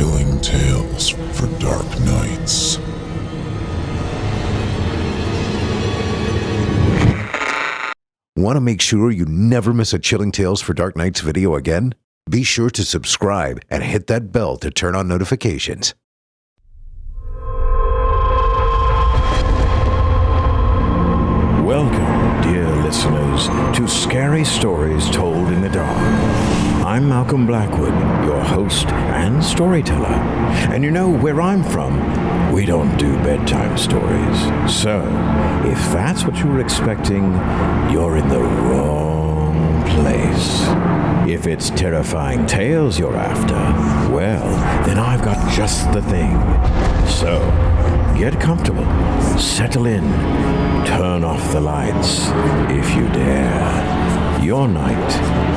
Chilling tales for dark nights. Want to make sure you never miss a Chilling Tales for Dark Nights video again? Be sure to subscribe and hit that bell to turn on notifications. Welcome, dear listeners, to Scary Stories Told in the Dark. I'm Malcolm Blackwood, your host and storyteller. And you know, where I'm from, we don't do bedtime stories. So, if that's what you were expecting, you're in the wrong place. If it's terrifying tales you're after, well, then I've got just the thing. So, get comfortable, settle in, turn off the lights, if you dare. Your night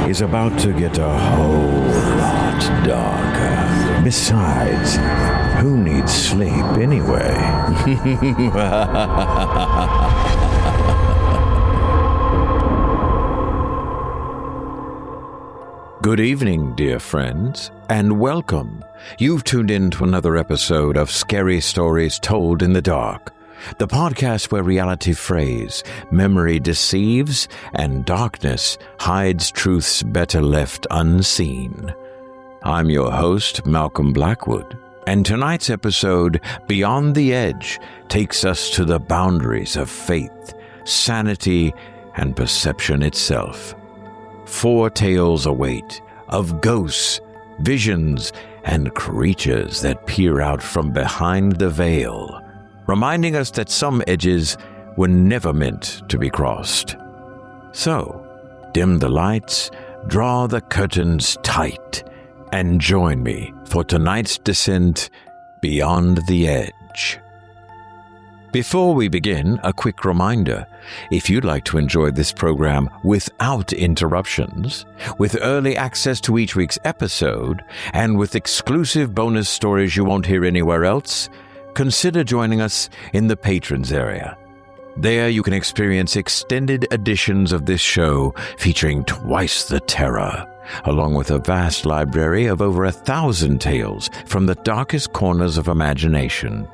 is about to get a whole lot darker. Besides, who needs sleep anyway? Good evening, dear friends, and welcome. You've tuned in to another episode of Scary Stories Told in the Dark, the podcast where reality frays, memory deceives, and darkness hides truths better left unseen. I'm your host, Malcolm Blackwood, and tonight's episode, Beyond the Edge, takes us to the boundaries of faith, sanity, and perception itself. 4 tales await of ghosts, visions, and creatures that peer out from behind the veil, reminding us that some edges were never meant to be crossed. So, dim the lights, draw the curtains tight, and join me for tonight's descent beyond the edge. Before we begin, a quick reminder. If you'd like to enjoy this program without interruptions, with early access to each week's episode, and with exclusive bonus stories you won't hear anywhere else, consider joining us in the Patrons area. There you can experience extended editions of this show featuring twice the terror, along with a vast library of over 1,000 tales from the darkest corners of imagination.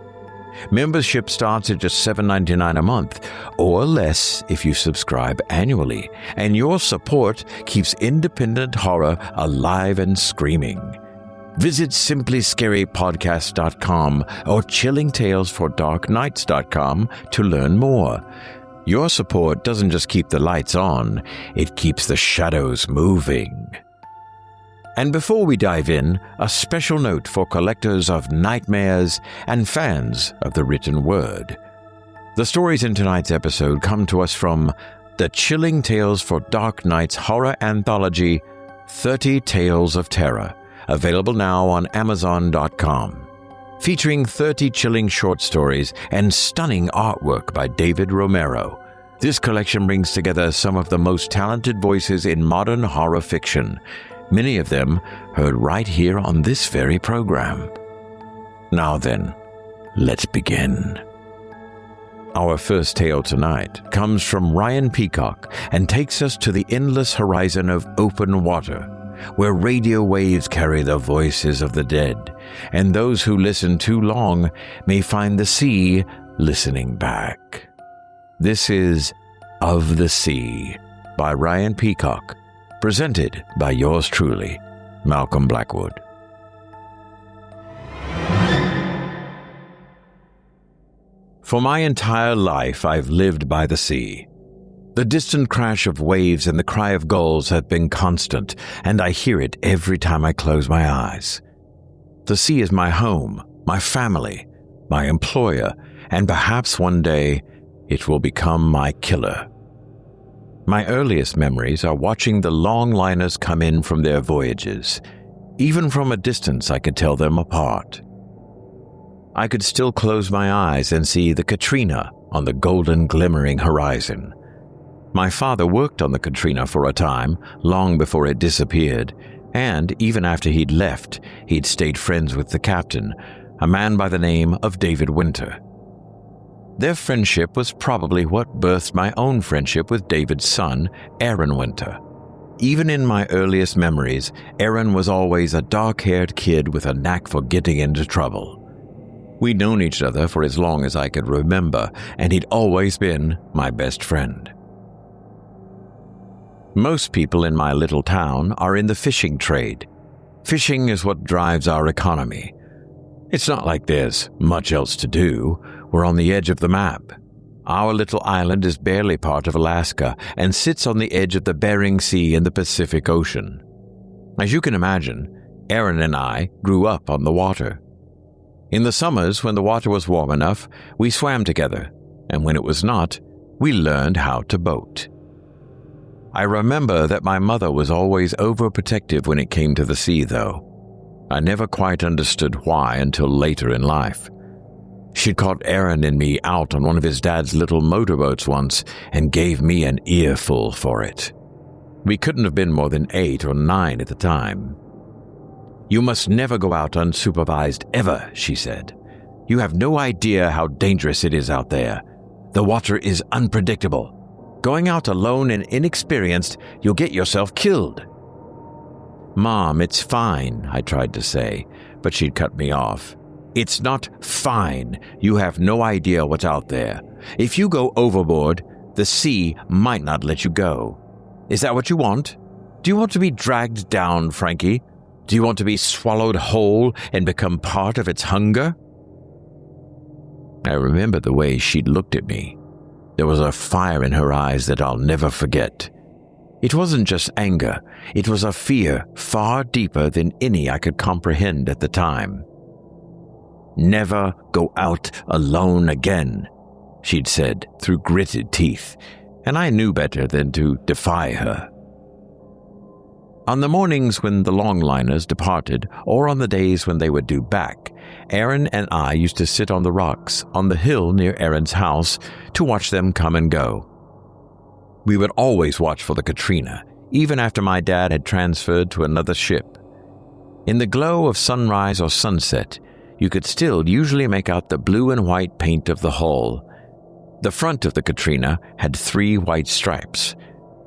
Membership starts at just $7.99 a month, or less if you subscribe annually, and your support keeps independent horror alive and screaming. Visit simplyscarypodcast.com or chillingtalesfordarknights.com to learn more. Your support doesn't just keep the lights on, it keeps the shadows moving. And before we dive in, a special note for collectors of nightmares and fans of the written word. The stories in tonight's episode come to us from the Chilling Tales for Dark Nights horror anthology, 30 Tales of Terror, available now on Amazon.com. Featuring 30 chilling short stories and stunning artwork by David Romero. This collection brings together some of the most talented voices in modern horror fiction, many of them heard right here on this very program. Now then, let's begin. Our first tale tonight comes from Ryan Peacock and takes us to the endless horizon of open water, where radio waves carry the voices of the dead, and those who listen too long may find the sea listening back. This is Of the Sea by Ryan Peacock, presented by yours truly, Malcolm Blackwood. For my entire life, I've lived by the sea. The distant crash of waves and the cry of gulls have been constant, and I hear it every time I close my eyes. The sea is my home, my family, my employer, and perhaps one day it will become my killer. My earliest memories are watching the long liners come in from their voyages. Even from a distance, I could tell them apart. I could still close my eyes and see the Katrina on the golden glimmering horizon. My father worked on the Katrina for a time, long before it disappeared, and even after he'd left, he'd stayed friends with the captain, a man by the name of David Winter. Their friendship was probably what birthed my own friendship with David's son, Aaron Winter. even in my earliest memories, Aaron was always a dark-haired kid with a knack for getting into trouble. We'd known each other for as long as I could remember, and he'd always been my best friend. Most people in my little town are in the fishing trade. Fishing is what drives our economy. It's not like there's much else to do. We're on the edge of the map. Our little island is barely part of Alaska and sits on the edge of the Bering Sea and the Pacific Ocean. As you can imagine, Aaron and I grew up on the water. In the summers, when the water was warm enough, we swam together, and when it was not, we learned how to boat. I remember that my mother was always overprotective when it came to the sea, though. I never quite understood why until later in life. She'd caught Aaron and me out on one of his dad's little motorboats once and gave me an earful for it. We couldn't have been more than 8 or 9 at the time. "You must never go out unsupervised ever," she said. "You have no idea how dangerous it is out there. The water is unpredictable. Going out alone and inexperienced, you'll get yourself killed." "Mom, it's fine," I tried to say, but she'd cut me off. "It's not fine. You have no idea what's out there. If you go overboard, the sea might not let you go. Is that what you want? Do you want to be dragged down, Frankie? Do you want to be swallowed whole and become part of its hunger?" I remember the way she'd looked at me. There was a fire in her eyes that I'll never forget. It wasn't just anger. It was a fear far deeper than any I could comprehend at the time. "Never go out alone again," she'd said through gritted teeth, and I knew better than to defy her. On the mornings when the longliners departed, or on the days when they were due back, Aaron and I used to sit on the rocks on the hill near Aaron's house to watch them come and go. We would always watch for the Katrina, even after my dad had transferred to another ship. In the glow of sunrise or sunset, you could still usually make out the blue and white paint of the hull. The front of the Katrina had 3 white stripes.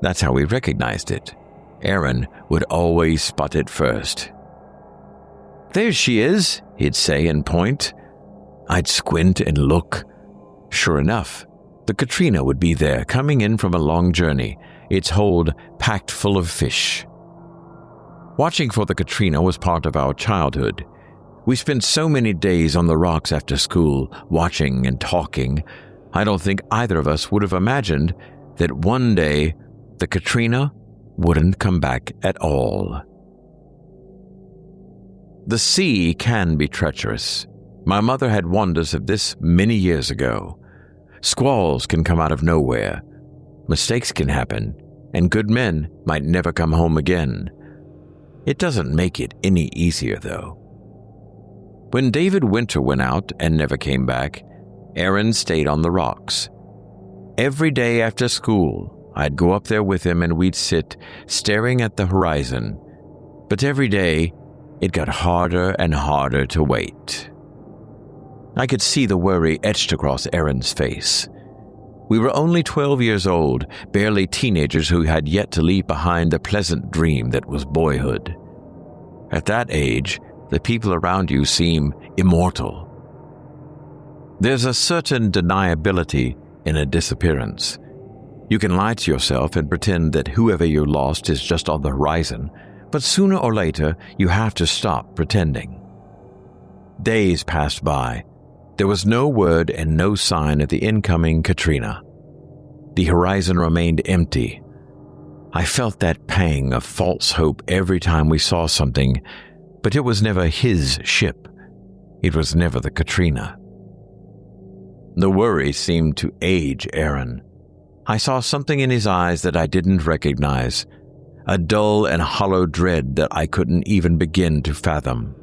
That's how we recognized it. Aaron would always spot it first. "There she is," he'd say and point. I'd squint and look. Sure enough, the Katrina would be there, coming in from a long journey, its hold packed full of fish. Watching for the Katrina was part of our childhood. We spent so many days on the rocks after school, watching and talking. I don't think either of us would have imagined that one day the Katrina wouldn't come back at all. The sea can be treacherous. My mother had warned us of this many years ago. Squalls can come out of nowhere. Mistakes can happen, and good men might never come home again. It doesn't make it any easier, though. When David Winter went out and never came back, Aaron stayed on the rocks. Every day after school, I'd go up there with him and we'd sit staring at the horizon. But every day, it got harder and harder to wait. I could see the worry etched across Aaron's face. We were only 12 years old, barely teenagers who had yet to leave behind the pleasant dream that was boyhood. At that age, the people around you seem immortal. There's a certain deniability in a disappearance. You can lie to yourself and pretend that whoever you lost is just on the horizon, but sooner or later you have to stop pretending. Days passed by. There was no word and no sign of the incoming Katrina. The horizon remained empty. I felt that pang of false hope every time we saw something, but it was never his ship. It was never the Katrina. The worry seemed to age Aaron. I saw something in his eyes that I didn't recognize, a dull and hollow dread that I couldn't even begin to fathom.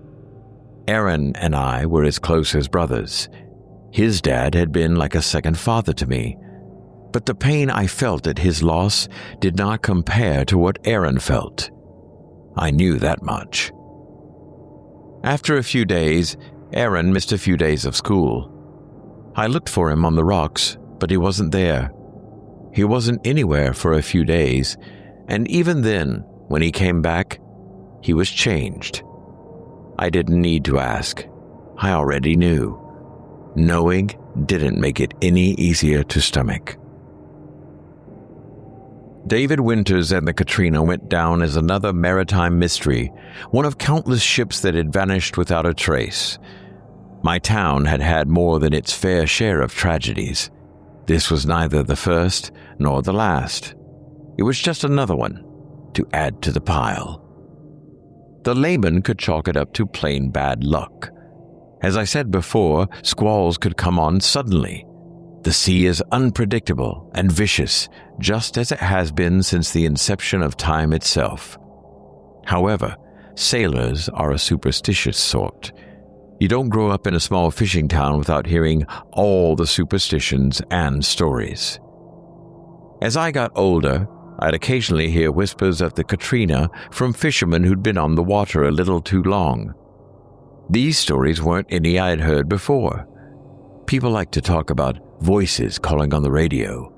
Aaron and I were as close as brothers. His dad had been like a second father to me, but the pain I felt at his loss did not compare to what Aaron felt. I knew that much. After a few days, Aaron missed a few days of school. I looked for him on the rocks, but he wasn't there. He wasn't anywhere for a few days, And even then, when he came back, he was changed. I didn't need to ask. I already knew. Knowing didn't make it any easier to stomach. David Winters and the Katrina went down as another maritime mystery, one of countless ships that had vanished without a trace. My town had had more than its fair share of tragedies. This was neither the first nor the last. It was just another one to add to the pile. The layman could chalk it up to plain bad luck. As I said before, squalls could come on suddenly. The sea is unpredictable and vicious, just as it has been since the inception of time itself. However, sailors are a superstitious sort. You don't grow up in a small fishing town without hearing all the superstitions and stories. As I got older, I'd occasionally hear whispers of the Katrina from fishermen who'd been on the water a little too long. These stories weren't any I'd heard before. People like to talk about voices calling on the radio,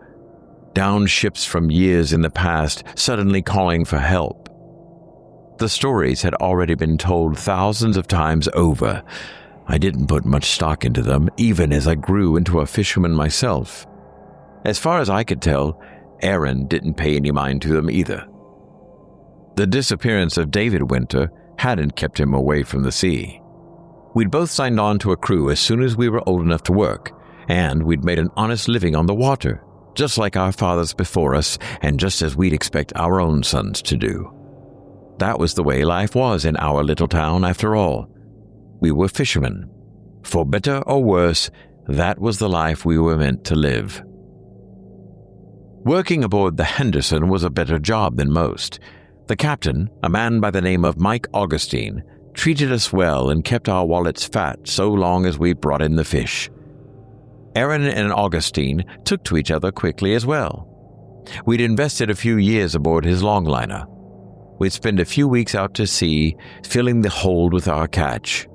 downed ships from years in the past suddenly calling for help. The stories had already been told thousands of times over. I didn't put much stock into them, even as I grew into a fisherman myself. As far as I could tell, Aaron didn't pay any mind to them either. The disappearance of David Winter hadn't kept him away from the sea. We'd both signed on to a crew as soon as we were old enough to work, and we'd made an honest living on the water, just like our fathers before us, and just as we'd expect our own sons to do. That was the way life was in our little town, after all. We were fishermen. For better or worse, that was the life we were meant to live. Working aboard the Henderson was a better job than most. The captain, a man by the name of Mike Augustine, treated us well and kept our wallets fat so long as we brought in the fish. Aaron and Augustine took to each other quickly as well. We'd invested a few years aboard his longliner. We'd spend a few weeks out to sea, filling the hold with our catch.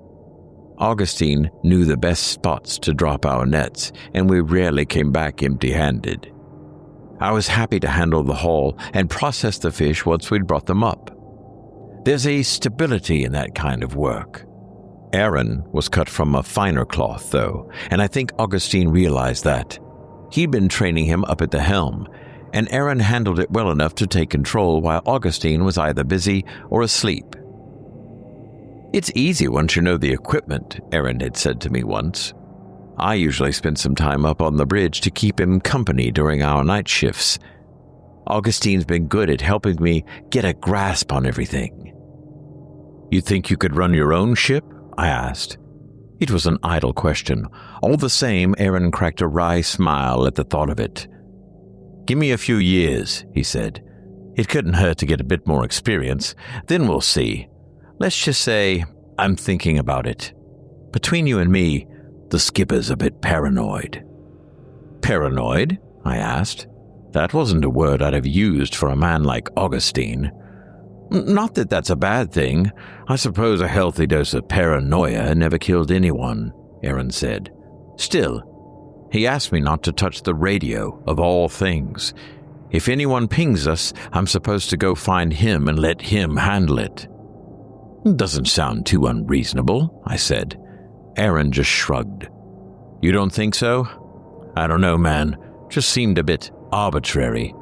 Augustine knew the best spots to drop our nets, and we rarely came back empty-handed. I was happy to handle the haul and process the fish once we'd brought them up. There's a stability in that kind of work. Aaron was cut from a finer cloth, though, and I think Augustine realized that. He'd been training him up at the helm, and Aaron handled it well enough to take control while Augustine was either busy or asleep. "It's easy once you know the equipment," Aaron had said to me once. I usually spent some time up on the bridge to keep him company during our night shifts. Augustine's been good at helping me get a grasp on everything. "You think you could run your own ship?" I asked. It was an idle question. All the same, Aaron cracked a wry smile at the thought of it. "Give me a few years," he said. "It couldn't hurt to get a bit more experience. Then we'll see. Let's just say I'm thinking about it. Between you and me, the skipper's a bit paranoid." "Paranoid?" I asked. That wasn't a word I'd have used for a man like Augustine. "Not that that's a bad thing. I suppose a healthy dose of paranoia never killed anyone," Aaron said. "Still, he asked me not to touch the radio, of all things. If anyone pings us, I'm supposed to go find him and let him handle it." "Doesn't sound too unreasonable," I said. Aaron just shrugged. "You don't think so?" "I don't know, man. Just seemed a bit arbitrary.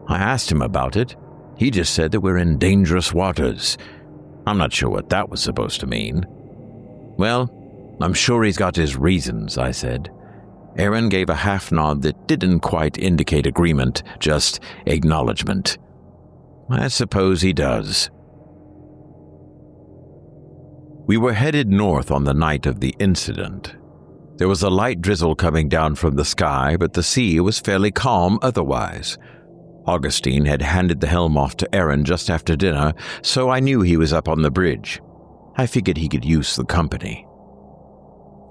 I asked him about it. He just said that we're in dangerous waters. I'm not sure what that was supposed to mean." "Well, I'm sure he's got his reasons," I said. Aaron gave a half nod that didn't quite indicate agreement, just acknowledgement. "I suppose he does." We were headed north on the night of the incident. There was a light drizzle coming down from the sky, but the sea was fairly calm otherwise. Augustine had handed the helm off to Aaron just after dinner, so I knew he was up on the bridge. I figured he could use the company.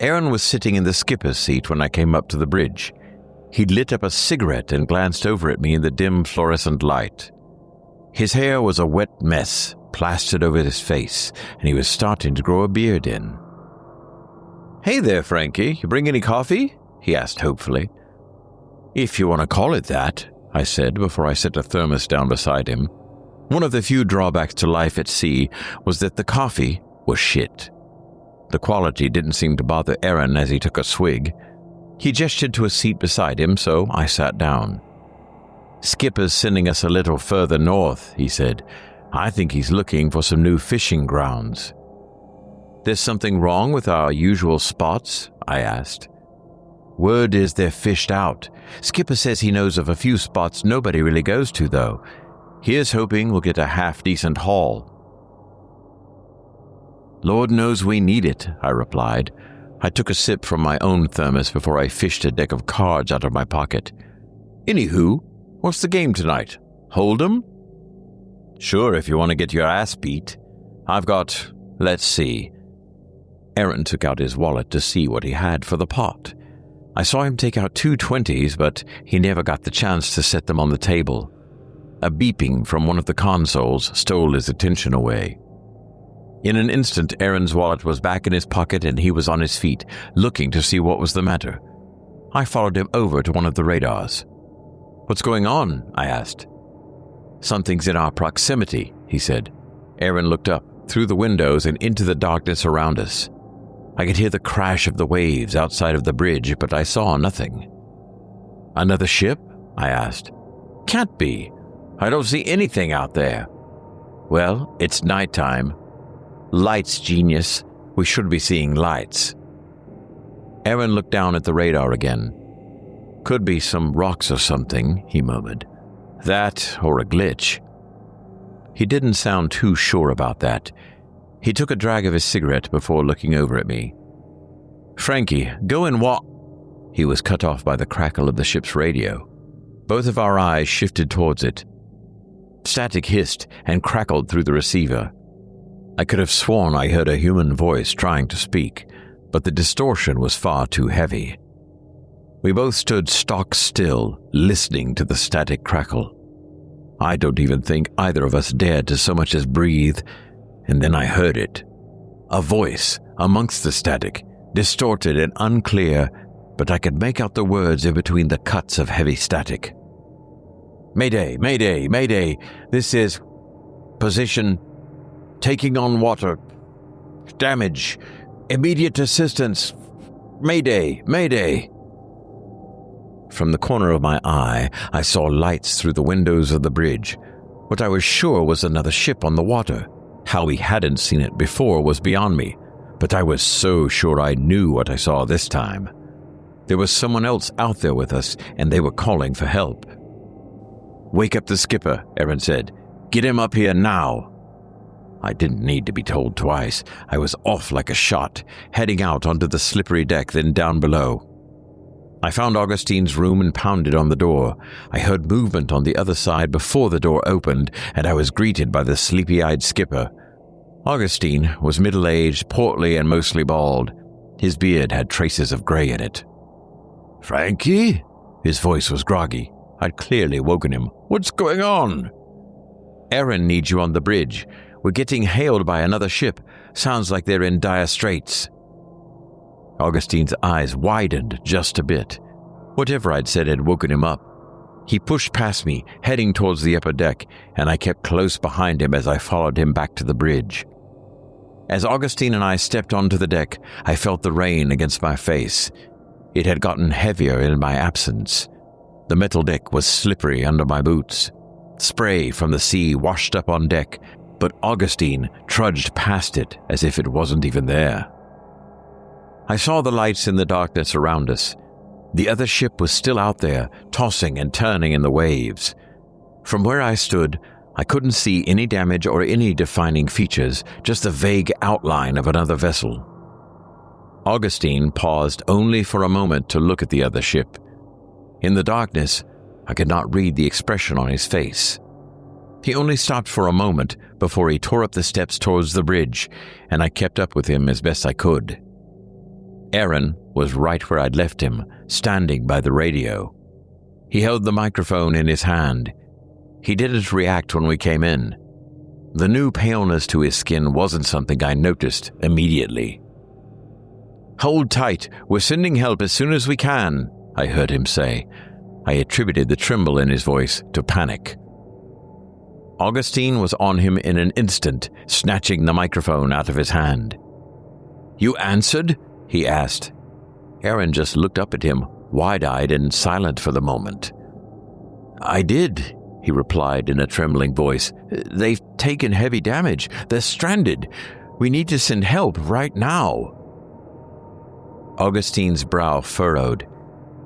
Aaron was sitting in the skipper's seat when I came up to the bridge. He'd lit up a cigarette and glanced over at me in the dim fluorescent light. His hair was a wet mess, plastered over his face, and he was starting to grow a beard in. "Hey there, Frankie. You bring any coffee?" he asked hopefully. "If you want to call it that," I said before I set a thermos down beside him. One of the few drawbacks to life at sea was that the coffee was shit. The quality didn't seem to bother Aaron as he took a swig. He gestured to a seat beside him, so I sat down. "Skipper's sending us a little further north," he said. "I think he's looking for some new fishing grounds." "There's something wrong with our usual spots?" I asked. "Word is they're fished out. Skipper says he knows of a few spots nobody really goes to, though. Here's hoping we'll get a half-decent haul." "Lord knows we need it," I replied. I took a sip from my own thermos before I fished a deck of cards out of my pocket. "Anywho, what's the game tonight? Hold'em?" "Sure, if you want to get your ass beat. I've got, let's see." Aaron took out his wallet to see what he had for the pot. I saw him take out 2 20s, but he never got the chance to set them on the table. A beeping from one of the consoles stole his attention away. In an instant, Aaron's wallet was back in his pocket and he was on his feet, looking to see what was the matter. I followed him over to one of the radars. "What's going on?" I asked. "Something's in our proximity," he said. Aaron looked up, through the windows and into the darkness around us. I could hear the crash of the waves outside of the bridge, but I saw nothing. "Another ship?" I asked. "Can't be. I don't see anything out there." "Well, it's nighttime." "Lights, genius. We should be seeing lights." Aaron looked down at the radar again. "Could be some rocks or something," he murmured. "That or a glitch." He didn't sound too sure about that. He took a drag of his cigarette before looking over at me. "Frankie, go and walk." He was cut off by the crackle of the ship's radio. Both of our eyes shifted towards it. Static hissed and crackled through the receiver. I could have sworn I heard a human voice trying to speak, but the distortion was far too heavy. We both stood stock still, listening to the static crackle. I don't even think either of us dared to so much as breathe, and then I heard it. A voice amongst the static, distorted and unclear, but I could make out the words in between the cuts of heavy static. "Mayday, mayday, mayday, this is position, taking on water, damage, immediate assistance, mayday, mayday." From the corner of my eye, I saw lights through the windows of the bridge. What I was sure was another ship on the water. How we hadn't seen it before was beyond me, but I was so sure I knew what I saw this time. There was someone else out there with us, and they were calling for help. "Wake up the skipper," Aaron said. "Get him up here now." I didn't need to be told twice. I was off like a shot, heading out onto the slippery deck, then down below. I found Augustine's room and pounded on the door. I heard movement on the other side before the door opened, and I was greeted by the sleepy-eyed skipper. Augustine was middle-aged, portly, and mostly bald. His beard had traces of gray in it. "Frankie?" His voice was groggy. I'd clearly woken him. "What's going on?" "Aaron needs you on the bridge. We're getting hailed by another ship. Sounds like they're in dire straits." Augustine's eyes widened just a bit. Whatever I'd said had woken him up. He pushed past me, heading towards the upper deck, and I kept close behind him as I followed him back to the bridge. As Augustine and I stepped onto the deck, I felt the rain against my face. It had gotten heavier in my absence. The metal deck was slippery under my boots. Spray from the sea washed up on deck, but Augustine trudged past it as if it wasn't even there. I saw the lights in the darkness around us. The other ship was still out there, tossing and turning in the waves. From where I stood, I couldn't see any damage or any defining features, just the vague outline of another vessel. Augustine paused only for a moment to look at the other ship. In the darkness, I could not read the expression on his face. He only stopped for a moment before he tore up the steps towards the bridge, and I kept up with him as best I could. Aaron was right where I'd left him, standing by the radio. He held the microphone in his hand. He didn't react when we came in. The new paleness to his skin wasn't something I noticed immediately. "Hold tight, we're sending help as soon as we can," I heard him say. I attributed the tremble in his voice to panic. Augustine was on him in an instant, snatching the microphone out of his hand. "You answered?" he asked. Aaron just looked up at him, wide-eyed and silent for the moment. "I did," he replied in a trembling voice. "They've taken heavy damage. They're stranded. We need to send help right now." Augustine's brow furrowed.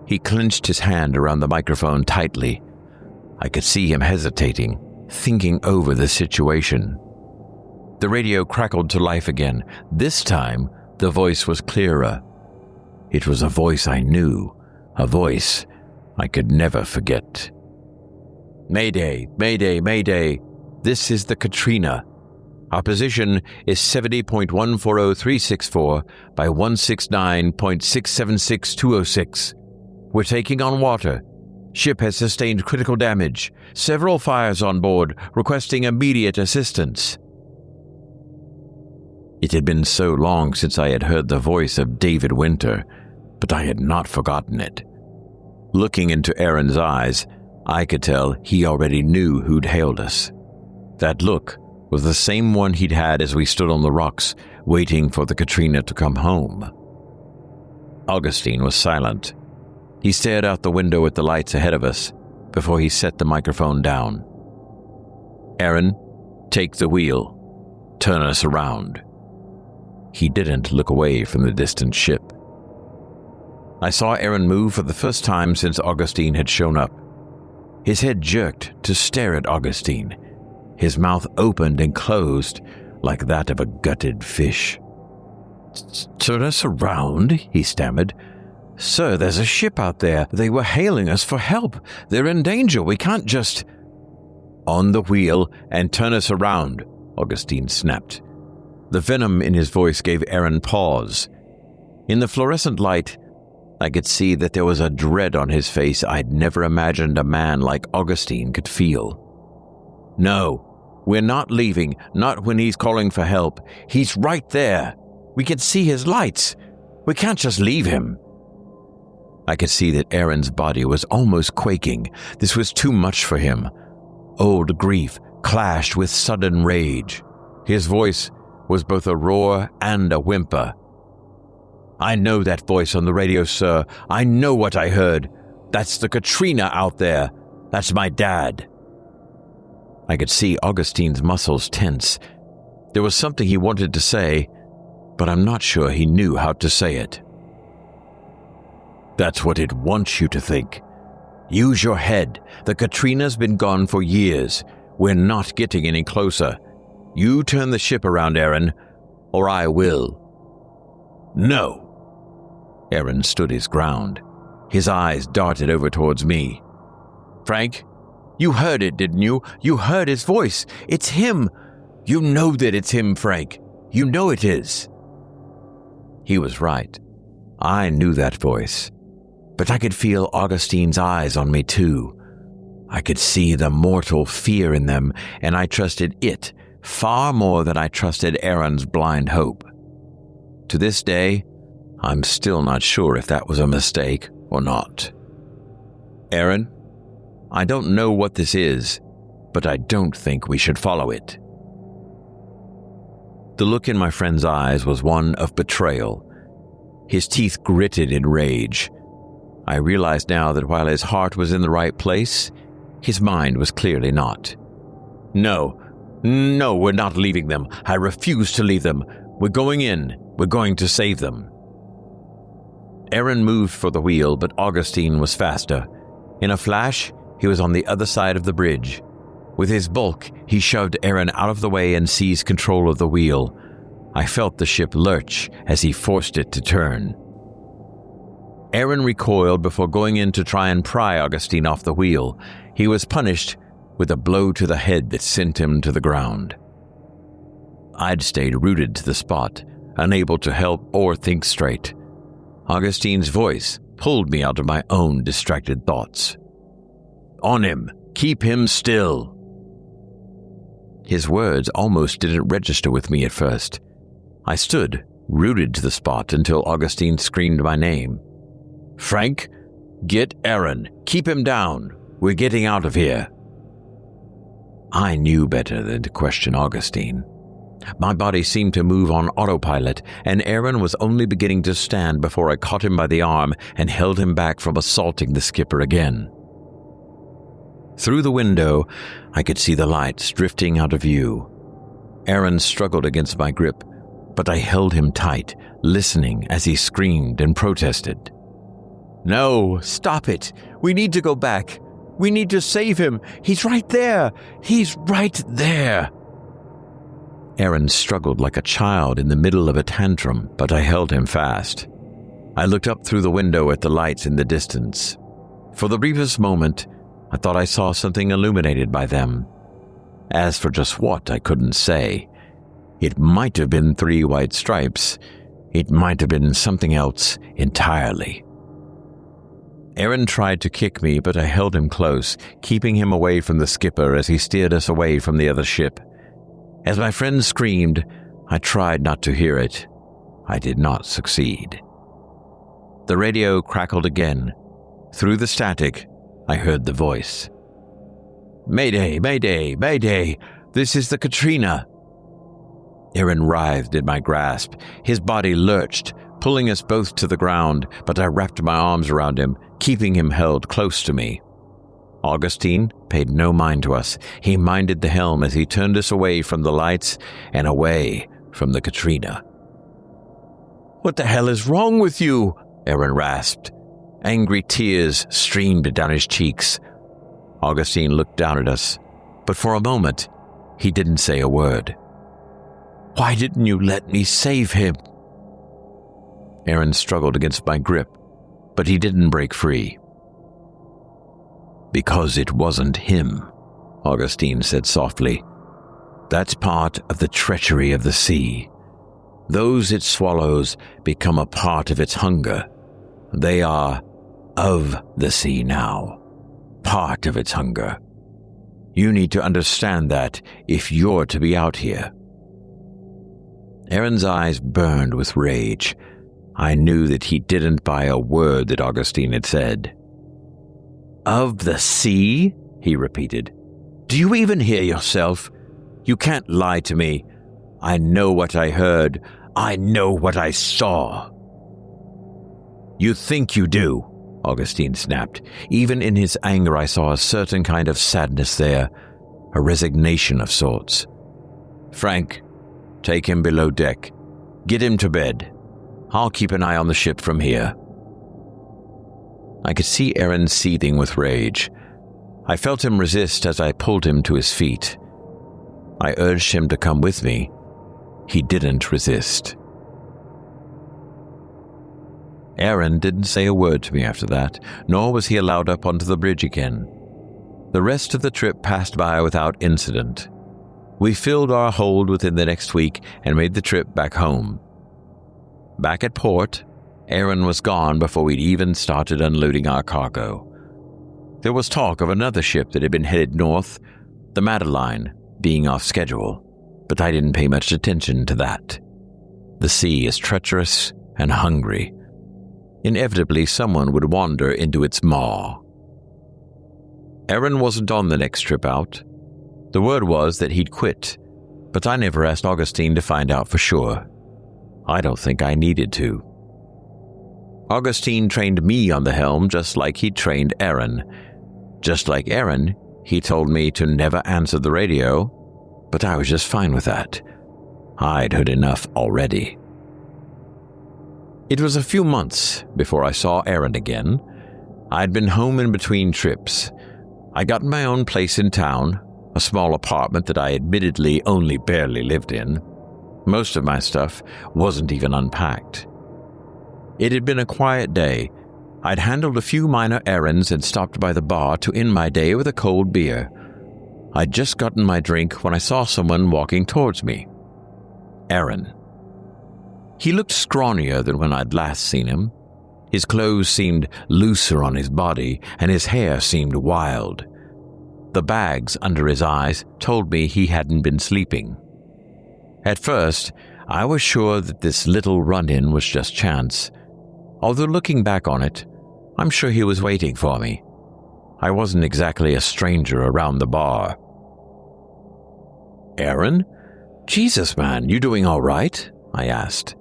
He clenched his hand around the microphone tightly. I could see him hesitating, thinking over the situation. The radio crackled to life again. This time, the voice was clearer. It was a voice I knew, a voice I could never forget. "Mayday, Mayday, Mayday. This is the Katrina. Our position is 70.140364 by 169.676206. We're taking on water. Ship has sustained critical damage. Several fires on board, requesting immediate assistance." It had been so long since I had heard the voice of David Winter, but I had not forgotten it. Looking into Aaron's eyes, I could tell he already knew who'd hailed us. That look was the same one he'd had as we stood on the rocks, waiting for the Katrina to come home. Augustine was silent. He stared out the window at the lights ahead of us before he set the microphone down. "Aaron, take the wheel. Turn us around." He didn't look away from the distant ship. I saw Aaron move for the first time since Augustine had shown up. His head jerked to stare at Augustine. His mouth opened and closed like that of a gutted fish. "Turn us around?" he stammered. "Sir, there's a ship out there. They were hailing us for help. They're in danger. We can't just—" "On the wheel and turn us around," Augustine snapped. The venom in his voice gave Aaron pause. In the fluorescent light, I could see that there was a dread on his face I'd never imagined a man like Augustine could feel. "No, we're not leaving, not when he's calling for help. He's right there. We can see his lights. We can't just leave him." I could see that Aaron's body was almost quaking. This was too much for him. Old grief clashed with sudden rage. His voice was both a roar and a whimper. "I know that voice on the radio, sir. I know what I heard. That's the Katrina out there. That's my dad." I could see Augustine's muscles tense. There was something he wanted to say, but I'm not sure he knew how to say it. "That's what it wants you to think. Use your head. The Katrina's been gone for years. We're not getting any closer. You turn the ship around, Aaron, or I will." "No." Aaron stood his ground. His eyes darted over towards me. "Frank, you heard it, didn't you? You heard his voice. It's him. You know that it's him, Frank. You know it is." He was right. I knew that voice. But I could feel Augustine's eyes on me too. I could see the mortal fear in them, and I trusted it far more than I trusted Aaron's blind hope. To this day, I'm still not sure if that was a mistake or not. "Aaron, I don't know what this is, but I don't think we should follow it." The look in my friend's eyes was one of betrayal. His teeth gritted in rage. I realized now that while his heart was in the right place, his mind was clearly not. No, we're not leaving them. I refuse to leave them. We're going in. We're going to save them." Aaron moved for the wheel, but Augustine was faster. In a flash, he was on the other side of the bridge. With his bulk, he shoved Aaron out of the way and seized control of the wheel. I felt the ship lurch as he forced it to turn. Aaron recoiled before going in to try and pry Augustine off the wheel. He was punished with a blow to the head that sent him to the ground. I'd stayed rooted to the spot, unable to help or think straight. Augustine's voice pulled me out of my own distracted thoughts. "On him! Keep him still!" His words almost didn't register with me at first. I stood, rooted to the spot, until Augustine screamed my name. "Frank, get Aaron. Keep him down. We're getting out of here." I knew better than to question Augustine. My body seemed to move on autopilot, and Aaron was only beginning to stand before I caught him by the arm and held him back from assaulting the skipper again. Through the window, I could see the lights drifting out of view. Aaron struggled against my grip, but I held him tight, listening as he screamed and protested. "No, stop it. We need to go back. We need to save him. He's right there. He's right there." Aaron struggled like a child in the middle of a tantrum, but I held him fast. I looked up through the window at the lights in the distance. For the briefest moment, I thought I saw something illuminated by them. As for just what, I couldn't say. It might have been 3 white stripes. It might have been something else entirely. Aaron tried to kick me, but I held him close, keeping him away from the skipper as he steered us away from the other ship. As my friend screamed, I tried not to hear it. I did not succeed. The radio crackled again. Through the static, I heard the voice. "Mayday, mayday, mayday! This is the Katrina!" Aaron writhed in my grasp. His body lurched, pulling us both to the ground, but I wrapped my arms around him, keeping him held close to me. Augustine paid no mind to us. He minded the helm as he turned us away from the lights and away from the Katrina. "What the hell is wrong with you?" Aaron rasped. Angry tears streamed down his cheeks. Augustine looked down at us, but for a moment, he didn't say a word. "Why didn't you let me save him?" Aaron struggled against my grip, but he didn't break free. "Because it wasn't him," Augustine said softly. "That's part of the treachery of the sea. Those it swallows become a part of its hunger. They are of the sea now, part of its hunger. You need to understand that if you're to be out here." Aaron's eyes burned with rage. I knew that he didn't buy a word that Augustine had said. "Of the sea?" he repeated. "Do you even hear yourself? You can't lie to me. I know what I heard. I know what I saw." "You think you do," Augustine snapped. Even in his anger, I saw a certain kind of sadness there, a resignation of sorts. "Frank, take him below deck. Get him to bed. I'll keep an eye on the ship from here." I could see Aaron seething with rage. I felt him resist as I pulled him to his feet. I urged him to come with me. He didn't resist. Aaron didn't say a word to me after that, nor was he allowed up onto the bridge again. The rest of the trip passed by without incident. We filled our hold within the next week and made the trip back home. Back at port, Aaron was gone before we'd even started unloading our cargo. There was talk of another ship that had been headed north, the Madeline, being off schedule, but I didn't pay much attention to that. The sea is treacherous and hungry. Inevitably, someone would wander into its maw. Aaron wasn't on the next trip out. The word was that he'd quit, but I never asked Augustine to find out for sure. I don't think I needed to. Augustine trained me on the helm just like he trained Aaron. Just like Aaron, he told me to never answer the radio, but I was just fine with that. I'd heard enough already. It was a few months before I saw Aaron again. I'd been home in between trips. I got my own place in town, a small apartment that I admittedly only barely lived in. Most of my stuff wasn't even unpacked. It had been a quiet day. I'd handled a few minor errands and stopped by the bar to end my day with a cold beer. I'd just gotten my drink when I saw someone walking towards me. Aaron. He looked scrawnier than when I'd last seen him. His clothes seemed looser on his body, and his hair seemed wild. The bags under his eyes told me he hadn't been sleeping. At first, I was sure that this little run-in was just chance. Although looking back on it, I'm sure he was waiting for me. I wasn't exactly a stranger around the bar. Aaron? Jesus, man, you doing all right? I asked.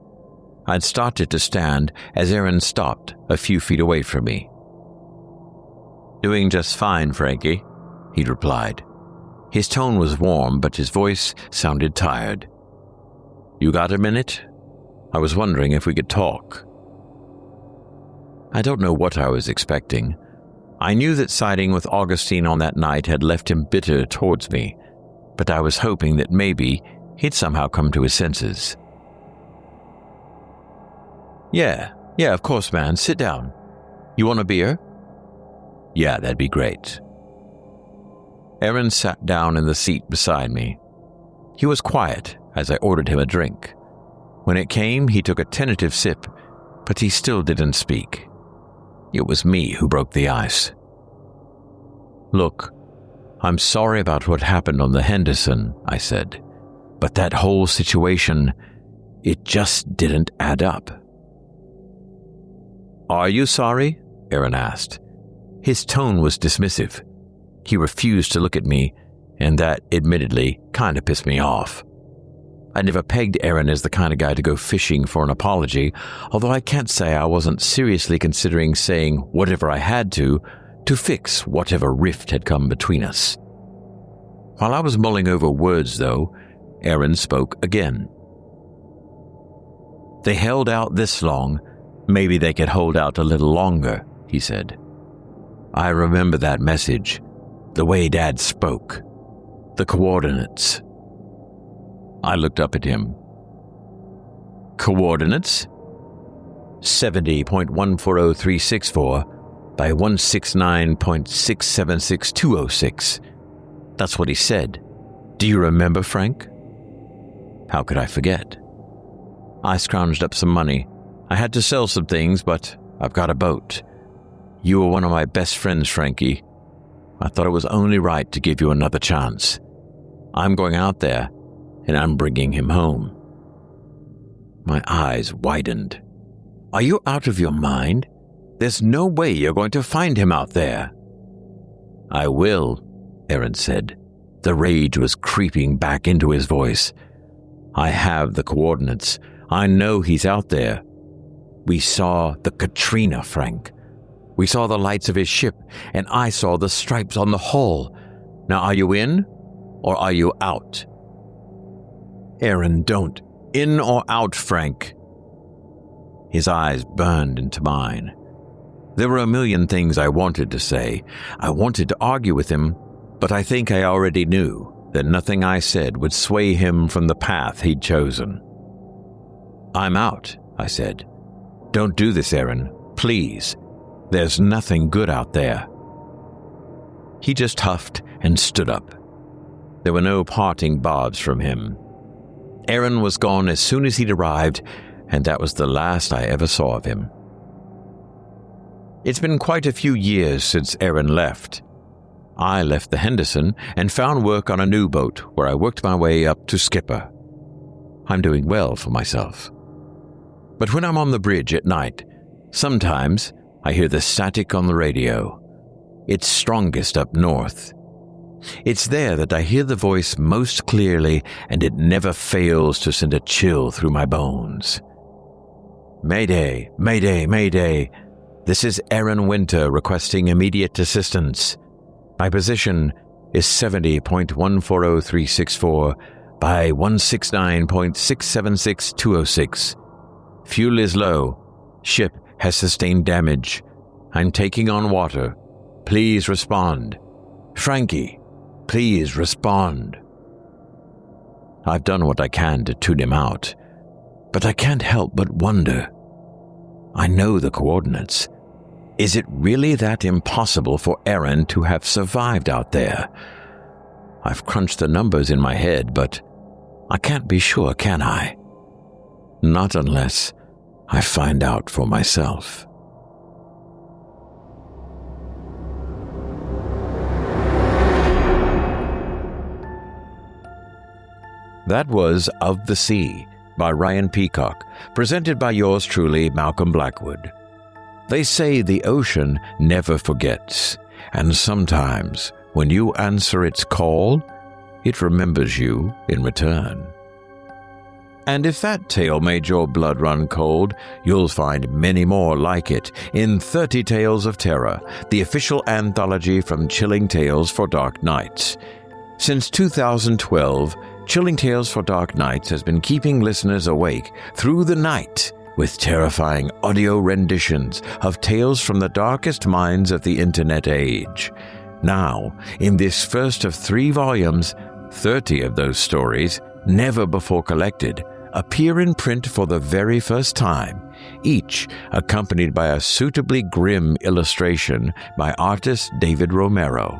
I'd started to stand as Aaron stopped a few feet away from me. Doing just fine, Frankie, he'd replied. His tone was warm, but his voice sounded tired. You got a minute? I was wondering if we could talk. I don't know what I was expecting. I knew that siding with Augustine on that night had left him bitter towards me, but I was hoping that maybe he'd somehow come to his senses. Yeah, of course, man. Sit down. You want a beer? Yeah, that'd be great. Aaron sat down in the seat beside me. He was quiet as I ordered him a drink. When it came, he took a tentative sip, but he still didn't speak. It was me who broke the ice. Look, I'm sorry about what happened on the Henderson, I said, but that whole situation, it just didn't add up. Are you sorry? Aaron asked. His tone was dismissive. He refused to look at me, and that, admittedly, kind of pissed me off. I never pegged Aaron as the kind of guy to go fishing for an apology, although I can't say I wasn't seriously considering saying whatever I had to fix whatever rift had come between us. While I was mulling over words, though, Aaron spoke again. They held out this long, maybe they could hold out a little longer, he said. I remember that message, the way Dad spoke, the coordinates. I looked up at him. Coordinates? 70.140364 by 169.676206. That's what he said. Do you remember, Frank? How could I forget? I scrounged up some money. I had to sell some things, but I've got a boat. You were one of my best friends, Frankie. I thought it was only right to give you another chance. I'm going out there, and I'm bringing him home. My eyes widened. Are you out of your mind? There's no way you're going to find him out there. I will, Aaron said. The rage was creeping back into his voice. I have the coordinates. I know he's out there. We saw the Katrina, Frank. We saw the lights of his ship, and I saw the stripes on the hull. Now, are you in, or are you out? Aaron, don't. In or out, Frank? His eyes burned into mine. There were a million things I wanted to say. I wanted to argue with him, but I think I already knew that nothing I said would sway him from the path he'd chosen. I'm out, I said. Don't do this, Aaron. Please. There's nothing good out there. He just huffed and stood up. There were no parting barbs from him. Aaron was gone as soon as he'd arrived, and that was the last I ever saw of him. It's been quite a few years since Aaron left. I left the Henderson and found work on a new boat where I worked my way up to skipper. I'm doing well for myself. But when I'm on the bridge at night, sometimes I hear the static on the radio. It's strongest up north. It's there that I hear the voice most clearly, and it never fails to send a chill through my bones. Mayday, Mayday, Mayday. This is Aaron Winter requesting immediate assistance. My position is 70.140364 by 169.676206. Fuel is low. Ship has sustained damage. I'm taking on water. Please respond. Frankie, please respond. I've done what I can to tune him out, but I can't help but wonder. I know the coordinates. Is it really that impossible for Aaron to have survived out there? I've crunched the numbers in my head, but I can't be sure, can I? Not unless I find out for myself. That was Of the Sea by Ryan Peacock, presented by yours truly, Malcolm Blackwood. They say the ocean never forgets, and sometimes when you answer its call, it remembers you in return. And if that tale made your blood run cold, you'll find many more like it in 30 Tales of Terror, the official anthology from Chilling Tales for Dark Nights. Since 2012, Chilling Tales for Dark Nights has been keeping listeners awake through the night with terrifying audio renditions of tales from the darkest minds of the internet age. Now, in this first of 3 volumes, 30 of those stories, never before collected, appear in print for the very first time, each accompanied by a suitably grim illustration by artist David Romero.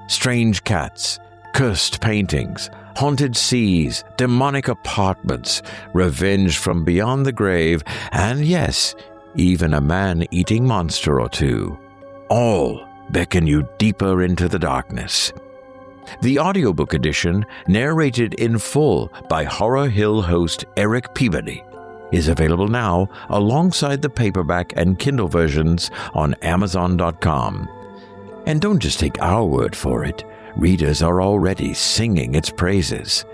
Strange cats, cursed paintings, haunted seas, demonic apartments, revenge from beyond the grave, and yes, even a man-eating monster or two. All beckon you deeper into the darkness. The audiobook edition, narrated in full by Horror Hill host Eric Peabody, is available now alongside the paperback and Kindle versions on Amazon.com. And don't just take our word for it. Readers are already singing its praises.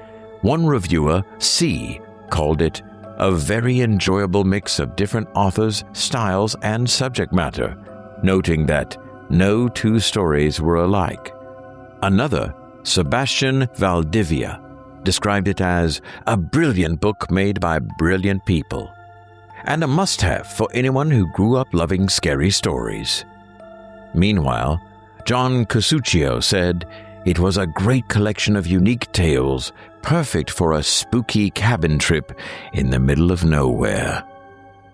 One reviewer, C, called it a very enjoyable mix of different authors, styles, and subject matter, noting that no 2 stories were alike. Another, Sebastian Valdivia, described it as a brilliant book made by brilliant people, and a must-have for anyone who grew up loving scary stories. Meanwhile, John Casuccio said it was a great collection of unique tales, perfect for a spooky cabin trip in the middle of nowhere.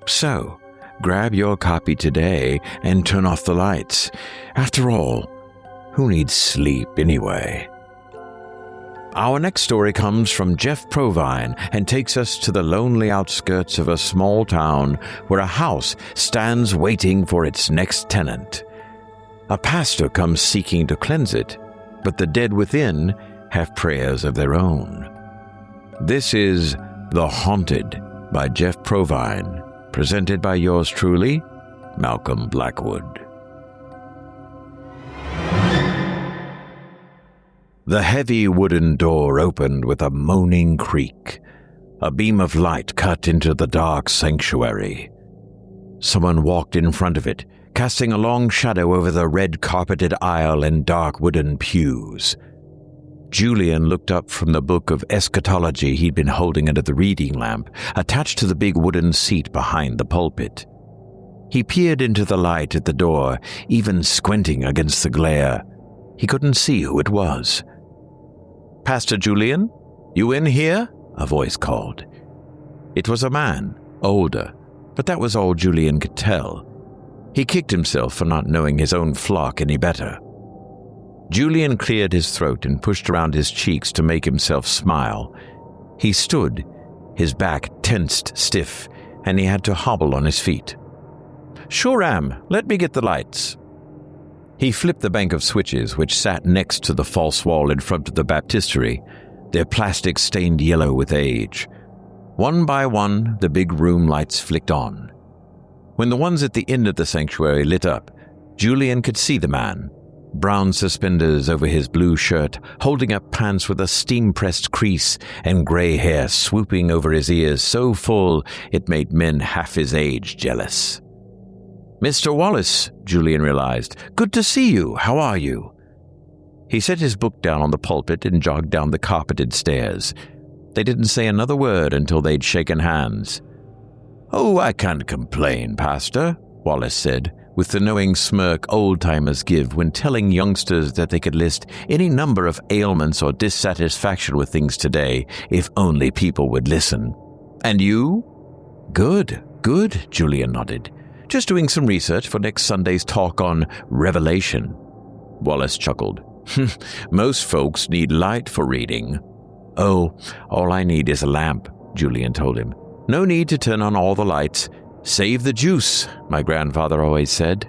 So, grab your copy today and turn off the lights. After all, who needs sleep anyway? Our next story comes from Jeff Provine and takes us to the lonely outskirts of a small town where a house stands waiting for its next tenant. A pastor comes seeking to cleanse it, but the dead within have prayers of their own. This is The Haunted by Jeff Provine, presented by yours truly, Malcolm Blackwood. The heavy wooden door opened with a moaning creak. A beam of light cut into the dark sanctuary. Someone walked in front of it, casting a long shadow over the red-carpeted aisle and dark wooden pews. Julian looked up from the book of eschatology he'd been holding under the reading lamp, attached to the big wooden seat behind the pulpit. He peered into the light at the door, even squinting against the glare. He couldn't see who it was. "Pastor Julian, you in here?" a voice called. It was a man, older, but that was all Julian could tell. He kicked himself for not knowing his own flock any better. Julian cleared his throat and pushed around his cheeks to make himself smile. He stood, his back tensed stiff, and he had to hobble on his feet. "Sure am. Let me get the lights." He flipped the bank of switches which sat next to the false wall in front of the baptistery, their plastic stained yellow with age. One by one, the big room lights flicked on. When the ones at the end of the sanctuary lit up, Julian could see the man, brown suspenders over his blue shirt, holding up pants with a steam-pressed crease and gray hair swooping over his ears so full it made men half his age jealous. "Mr. Wallace," Julian realized, "good to see you. How are you?" He set his book down on the pulpit and jogged down the carpeted stairs. They didn't say another word until they'd shaken hands. "Oh, I can't complain, Pastor," Wallace said, with the knowing smirk old-timers give when telling youngsters that they could list any number of ailments or dissatisfaction with things today if only people would listen. "And you?" Good, Julian nodded. "Just doing some research for next Sunday's talk on Revelation." Wallace chuckled. "Most folks need light for reading." "Oh, all I need is a lamp," Julian told him. "No need to turn on all the lights. Save the juice, my grandfather always said."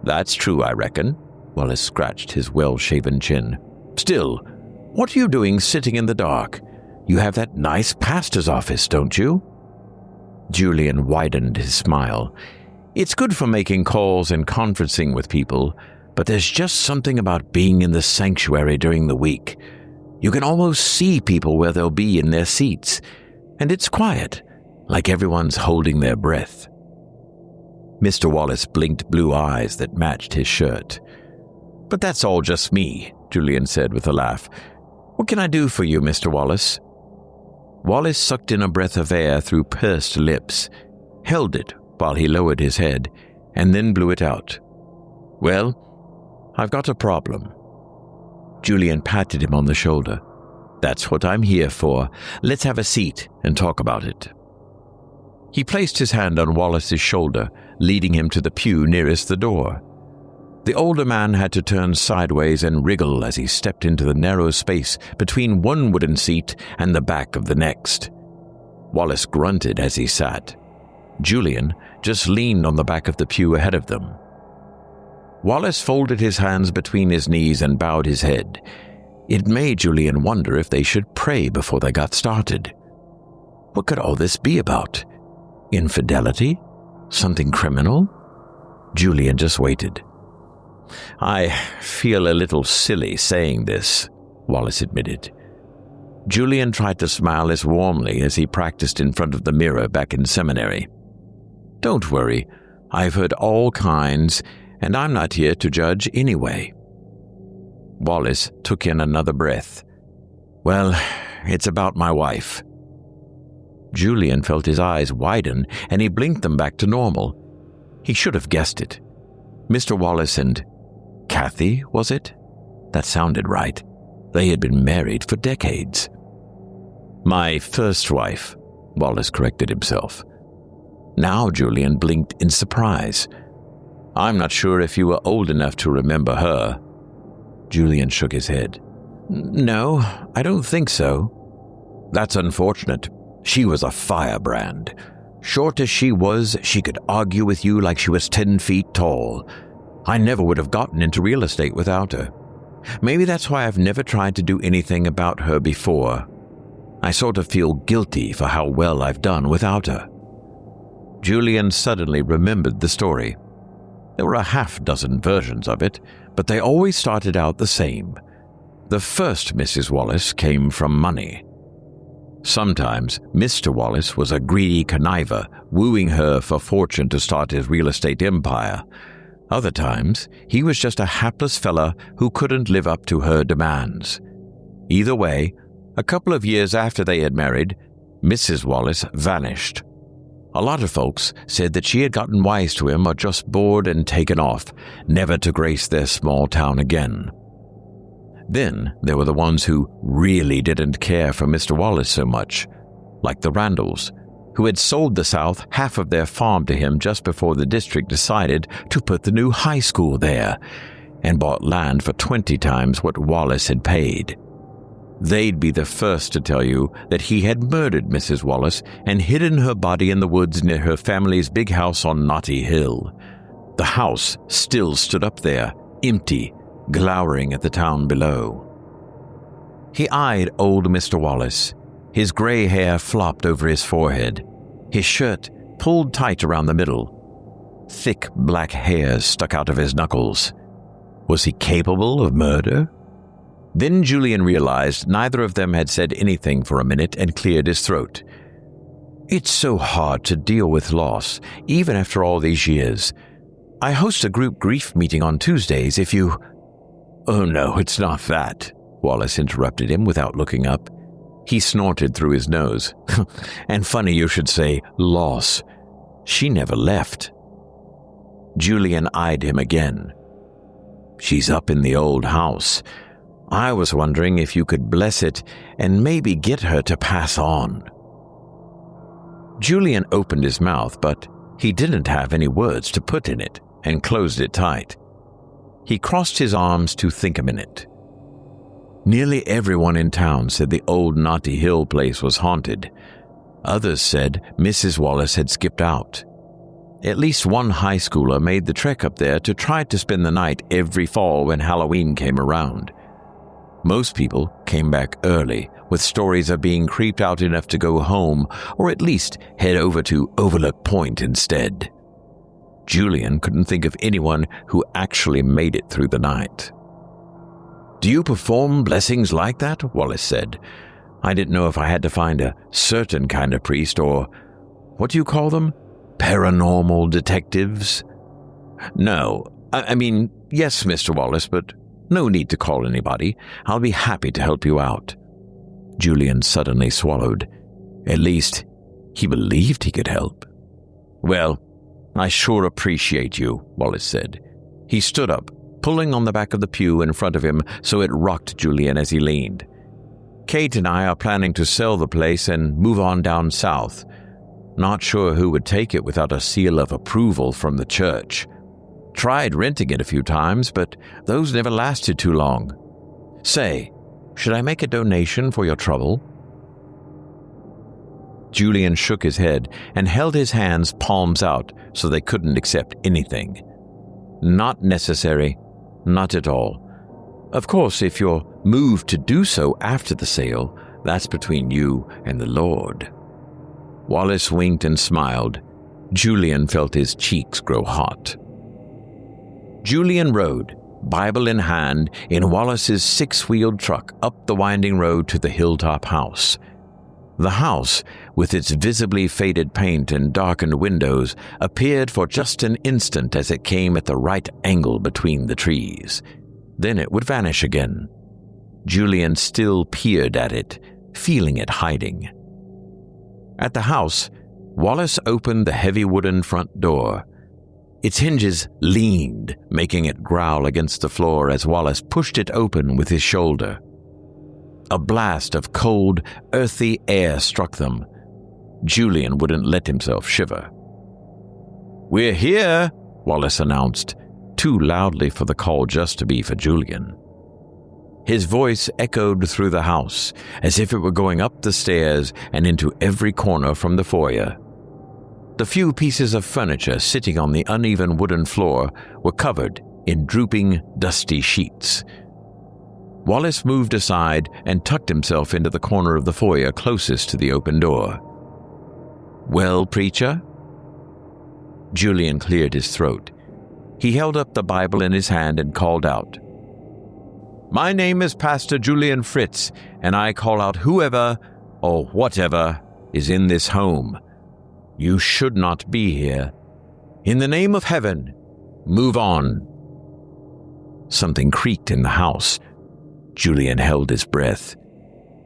"That's true, I reckon." Wallace scratched his well-shaven chin. "Still, what are you doing sitting in the dark? You have that nice pastor's office, don't you?" Julian widened his smile. "It's good for making calls and conferencing with people, but there's just something about being in the sanctuary during the week. You can almost see people where they'll be in their seats, and it's quiet, like everyone's holding their breath. Mr. Wallace blinked blue eyes that matched his shirt. "But that's all just me," Julian said with a laugh. "What can I do for you, Mr. Wallace?" Wallace sucked in a breath of air through pursed lips, held it while he lowered his head, and then blew it out. "Well, I've got a problem." Julian patted him on the shoulder. "That's what I'm here for. Let's have a seat and talk about it." He placed his hand on Wallace's shoulder, leading him to the pew nearest the door. The older man had to turn sideways and wriggle as he stepped into the narrow space between one wooden seat and the back of the next. Wallace grunted as he sat. Julian just leaned on the back of the pew ahead of them. Wallace folded his hands between his knees and bowed his head. It made Julian wonder if they should pray before they got started. What could all this be about? Infidelity? Something criminal? Julian just waited. "I feel a little silly saying this," Wallace admitted. Julian tried to smile as warmly as he practiced in front of the mirror back in seminary. "Don't worry, I've heard all kinds, and I'm not here to judge anyway." Wallace took in another breath. "Well, it's about my wife." Julian felt his eyes widen, and he blinked them back to normal. He should have guessed it. Mr. Wallace and Kathy, was it? That sounded right. They had been married for decades. "My first wife," Wallace corrected himself. Now Julian blinked in surprise. "I'm not sure if you were old enough to remember her." Julian shook his head. "No, I don't think so." "That's unfortunate. She was a firebrand. Short as she was, she could argue with you like she was 10 feet tall. I never would have gotten into real estate without her. Maybe that's why I've never tried to do anything about her before. I sort of feel guilty for how well I've done without her." Julian suddenly remembered the story. There were a half-dozen versions of it, but they always started out the same. The first Mrs. Wallace came from money. Sometimes Mr. Wallace was a greedy conniver, wooing her for fortune to start his real estate empire. Other times, he was just a hapless fella who couldn't live up to her demands. Either way, a couple of years after they had married, Mrs. Wallace vanished. A lot of folks said that she had gotten wise to him or just bored and taken off, never to grace their small town again. Then there were the ones who really didn't care for Mr. Wallace so much, like the Randalls, who had sold the South half of their farm to him just before the district decided to put the new high school there, and bought land for 20 times what Wallace had paid. They'd be the first to tell you that he had murdered Mrs. Wallace and hidden her body in the woods near her family's big house on Knotty Hill. The house still stood up there, empty, glowering at the town below. He eyed old Mr. Wallace. His gray hair flopped over his forehead, his shirt pulled tight around the middle. Thick black hairs stuck out of his knuckles. Was he capable of murder? Then Julian realized neither of them had said anything for a minute and cleared his throat. "It's so hard to deal with loss, even after all these years. I host a group grief meeting on Tuesdays if you—" "Oh no, it's not that," Wallace interrupted him without looking up. He snorted through his nose. "And funny you should say loss. She never left." Julian eyed him again. "She's up in the old house. I was wondering if you could bless it and maybe get her to pass on." Julian opened his mouth, but he didn't have any words to put in it and closed it tight. He crossed his arms to think a minute. Nearly everyone in town said the old Knotty Hill place was haunted. Others said Mrs. Wallace had skipped out. At least one high schooler made the trek up there to try to spend the night every fall when Halloween came around. Most people came back early with stories of being creeped out enough to go home or at least head over to Overlook Point instead. Julian couldn't think of anyone who actually made it through the night. "Do you perform blessings like that?" Wallace said. "I didn't know if I had to find a certain kind of priest or, what do you call them? Paranormal detectives?" "No, I mean, yes, Mr. Wallace, but no need to call anybody. I'll be happy to help you out." Julian suddenly swallowed. At least, he believed he could help. "Well, I sure appreciate you," Wallace said. He stood up, pulling on the back of the pew in front of him so it rocked Julian as he leaned. "Kate and I are planning to sell the place and move on down south. Not sure who would take it without a seal of approval from the church. Tried renting it a few times, but those never lasted too long. Say, should I make a donation for your trouble?" Julian shook his head and held his hands palms out so they couldn't accept anything. "Not necessary. Not at all. Of course, if you're moved to do so after the sale, that's between you and the Lord." Wallace winked and smiled. Julian felt his cheeks grow hot. Julian rode, Bible in hand, in Wallace's six-wheeled truck up the winding road to the hilltop house. The house, with its visibly faded paint and darkened windows, appeared for just an instant as it came at the right angle between the trees. Then it would vanish again. Julian still peered at it, feeling it hiding. At the house, Wallace opened the heavy wooden front door. Its hinges leaned, making it growl against the floor as Wallace pushed it open with his shoulder. A blast of cold, earthy air struck them. Julian wouldn't let himself shiver. "We're here," Wallace announced, too loudly for the call just to be for Julian. His voice echoed through the house, as if it were going up the stairs and into every corner from the foyer. The few pieces of furniture sitting on the uneven wooden floor were covered in drooping, dusty sheets. Wallace moved aside and tucked himself into the corner of the foyer closest to the open door. "Well, preacher?" Julian cleared his throat. He held up the Bible in his hand and called out, "My name is Pastor Julian Fritz, and I call out whoever, or whatever, is in this home. You should not be here. In the name of heaven, move on." Something creaked in the house. Julian held his breath.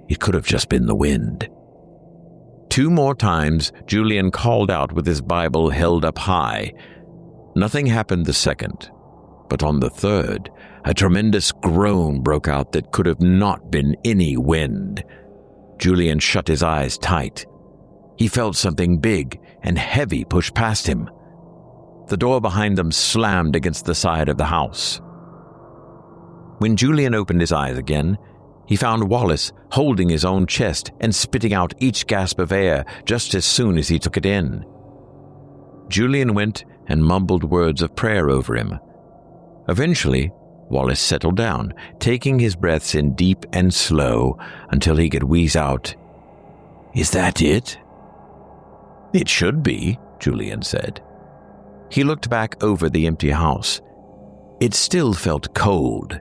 It could have just been the wind. 2 more times, Julian called out with his Bible held up high. Nothing happened the second, but on the third, a tremendous groan broke out that could have not been any wind. Julian shut his eyes tight. He felt something big and heavy push past him. The door behind them slammed against the side of the house. When Julian opened his eyes again, he found Wallace holding his own chest and spitting out each gasp of air just as soon as he took it in. Julian went and mumbled words of prayer over him. Eventually, Wallace settled down, taking his breaths in deep and slow until he could wheeze out, "Is that it?" "It should be," Julian said. He looked back over the empty house. It still felt cold.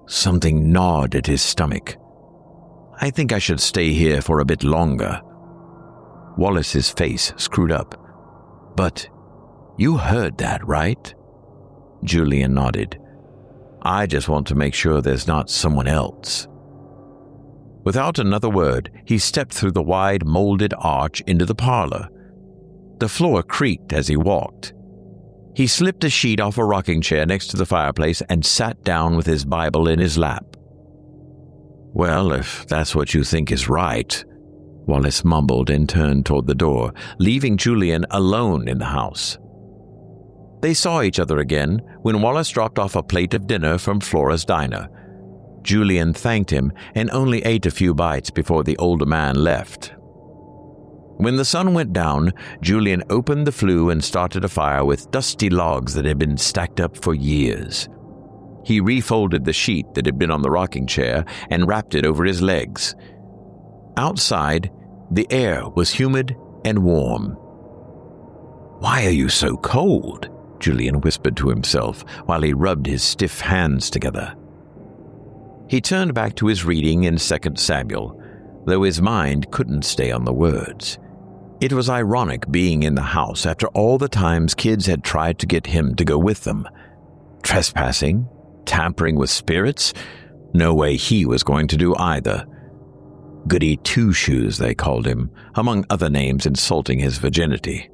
Something gnawed at his stomach. "I think I should stay here for a bit longer." Wallace's face screwed up. "But you heard that, right?" Julian nodded. "I just want to make sure there's not someone else." Without another word, he stepped through the wide molded arch into the parlor. The floor creaked as he walked. He slipped a sheet off a rocking chair next to the fireplace and sat down with his Bible in his lap. "Well, if that's what you think is right," Wallace mumbled and turned toward the door, leaving Julian alone in the house. They saw each other again when Wallace dropped off a plate of dinner from Flora's diner. Julian thanked him and only ate a few bites before the older man left. When the sun went down, Julian opened the flue and started a fire with dusty logs that had been stacked up for years. He refolded the sheet that had been on the rocking chair and wrapped it over his legs. Outside, the air was humid and warm. "Why are you so cold?" Julian whispered to himself while he rubbed his stiff hands together. He turned back to his reading in 2 Samuel, though his mind couldn't stay on the words. It was ironic being in the house after all the times kids had tried to get him to go with them. Trespassing? Tampering with spirits? No way he was going to do either. Goody Two-Shoes, they called him, among other names insulting his virginity.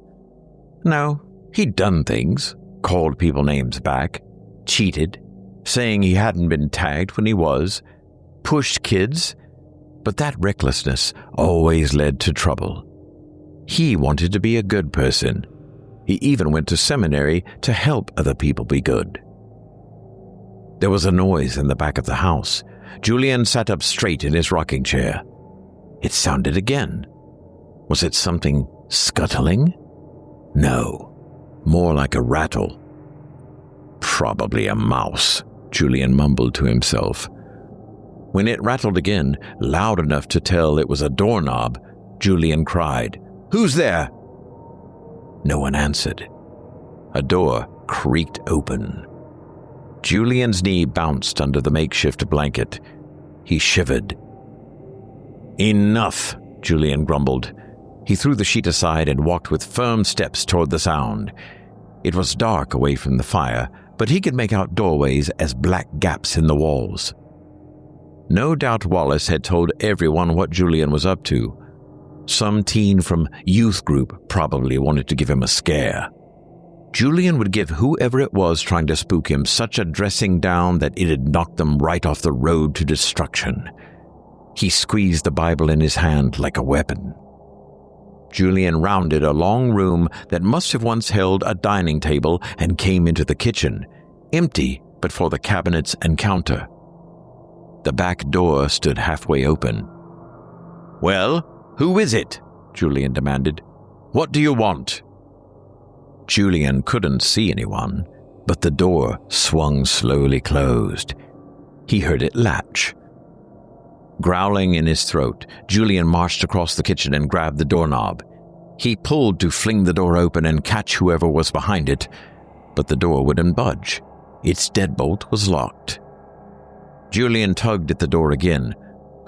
No, he'd done things, called people names back, cheated, saying he hadn't been tagged when he was, pushed kids, but that recklessness always led to trouble. He wanted to be a good person. He even went to seminary to help other people be good. There was a noise in the back of the house. Julian sat up straight in his rocking chair. It sounded again. Was it something scuttling? No, more like a rattle. Probably a mouse, Julian mumbled to himself. When it rattled again, loud enough to tell it was a doorknob, Julian cried, "Who's there?" No one answered. A door creaked open. Julian's knee bounced under the makeshift blanket. He shivered. "Enough," Julian grumbled. He threw the sheet aside and walked with firm steps toward the sound. It was dark away from the fire, but he could make out doorways as black gaps in the walls. No doubt Wallace had told everyone what Julian was up to. Some teen from youth group probably wanted to give him a scare. Julian would give whoever it was trying to spook him such a dressing down that it'd knock them right off the road to destruction. He squeezed the Bible in his hand like a weapon. Julian rounded a long room that must have once held a dining table and came into the kitchen, empty but for the cabinets and counter. The back door stood halfway open. "Well, who is it?" Julian demanded. "What do you want?" Julian couldn't see anyone, but the door swung slowly closed. He heard it latch. Growling in his throat, Julian marched across the kitchen and grabbed the doorknob. He pulled to fling the door open and catch whoever was behind it, but the door wouldn't budge. Its deadbolt was locked. Julian tugged at the door again.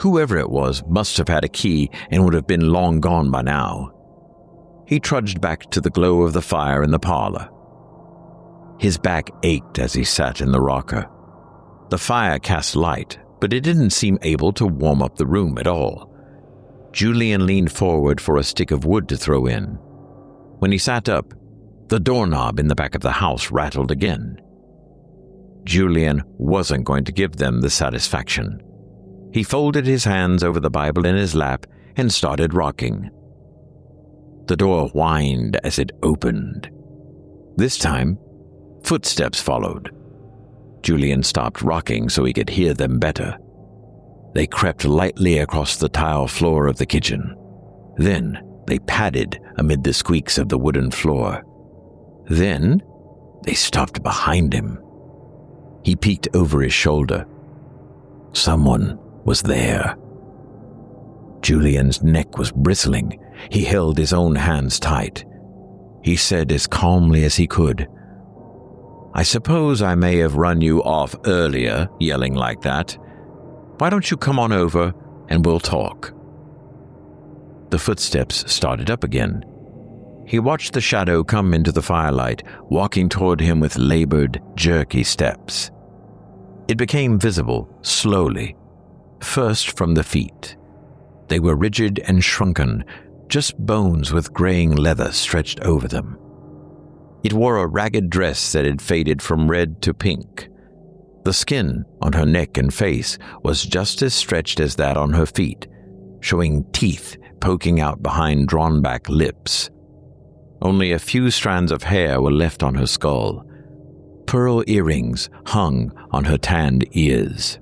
Whoever it was must have had a key and would have been long gone by now. He trudged back to the glow of the fire in the parlor. His back ached as he sat in the rocker. The fire cast light, but it didn't seem able to warm up the room at all. Julian leaned forward for a stick of wood to throw in. When he sat up, the doorknob in the back of the house rattled again. Julian wasn't going to give them the satisfaction. He folded his hands over the Bible in his lap and started rocking. The door whined as it opened. This time, footsteps followed. Julian stopped rocking so he could hear them better. They crept lightly across the tile floor of the kitchen. Then they padded amid the squeaks of the wooden floor. Then they stopped behind him. He peeked over his shoulder. Someone was there. Julian's neck was bristling. He held his own hands tight. He said as calmly as he could, "I suppose I may have run you off earlier, yelling like that. Why don't you come on over and we'll talk?" The footsteps started up again. He watched the shadow come into the firelight, walking toward him with labored, jerky steps. It became visible, slowly, first from the feet. They were rigid and shrunken, just bones with graying leather stretched over them. It wore a ragged dress that had faded from red to pink. The skin on her neck and face was just as stretched as that on her feet, showing teeth poking out behind drawn-back lips. Only a few strands of hair were left on her skull. Pearl earrings hung on her tanned ears.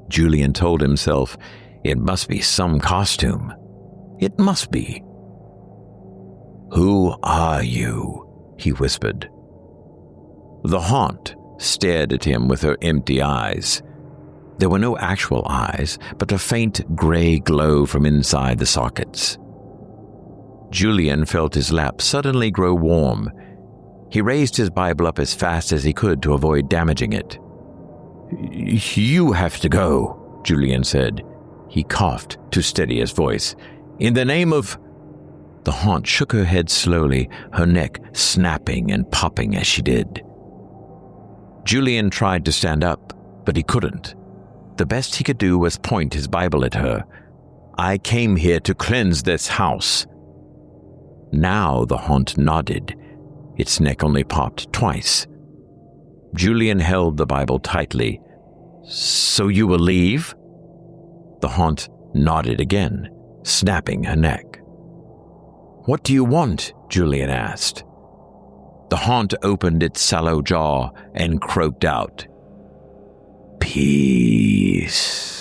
Julian told himself, it must be some costume. It must be. "Who are you?" he whispered. The haunt stared at him with her empty eyes. There were no actual eyes, but a faint gray glow from inside the sockets. Julian felt his lap suddenly grow warm. He raised his Bible up as fast as he could to avoid damaging it. You have to go, Julian said. He coughed to steady his voice. In the name of... The haunt shook her head slowly, her neck snapping and popping as she did. Julian tried to stand up, but he couldn't. The best he could do was point his Bible at her. I came here to cleanse this house. Now the haunt nodded. Its neck only popped twice. Julian held the Bible tightly. So you will leave? The haunt nodded again, snapping her neck. What do you want? Julian asked. The haunt opened its sallow jaw and croaked out, Peace.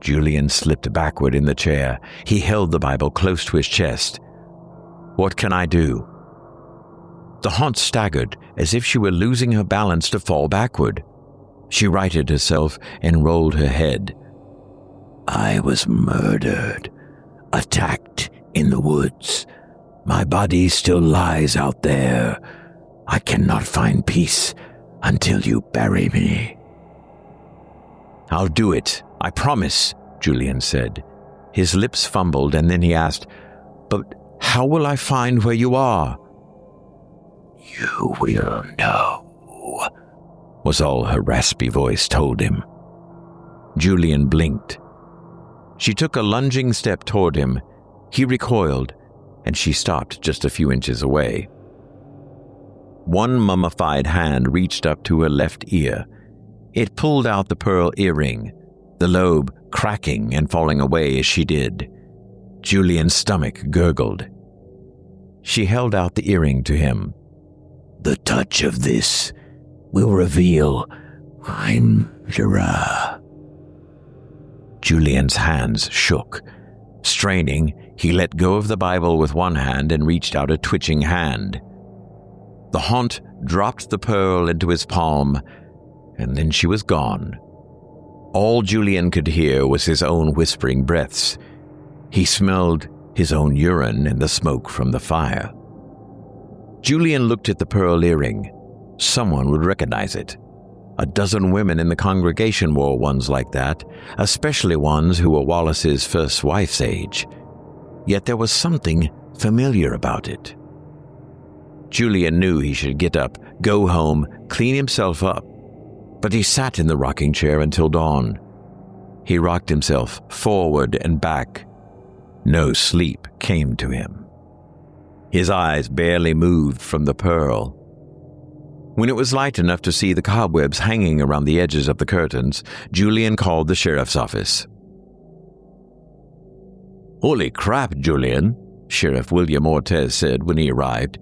Julian slipped backward in the chair. He held the Bible close to his chest. What can I do? The haunt staggered as if she were losing her balance to fall backward. She righted herself and rolled her head. I was murdered, attacked in the woods. My body still lies out there. I cannot find peace until you bury me. I'll do it, I promise, Julian said. His lips fumbled and then he asked, But how will I find where you are? You will know, was all her raspy voice told him. Julian blinked. She took a lunging step toward him. He recoiled, and she stopped just a few inches away. One mummified hand reached up to her left ear. It pulled out the pearl earring, the lobe cracking and falling away as she did. Julian's stomach gurgled. She held out the earring to him. The touch of this will reveal I'm Jura. Julian's hands shook. Straining, he let go of the Bible with one hand and reached out a twitching hand. The haunt dropped the pearl into his palm, and then she was gone. All Julian could hear was his own whispering breaths. He smelled his own urine and the smoke from the fire. Julian looked at the pearl earring. Someone would recognize it. A dozen women in the congregation wore ones like that, especially ones who were Wallace's first wife's age. Yet there was something familiar about it. Julian knew he should get up, go home, clean himself up, but he sat in the rocking chair until dawn. He rocked himself forward and back. No sleep came to him. His eyes barely moved from the pearl. When it was light enough to see the cobwebs hanging around the edges of the curtains, Julian called the sheriff's office. Holy crap, Julian, Sheriff William Ortez said when he arrived.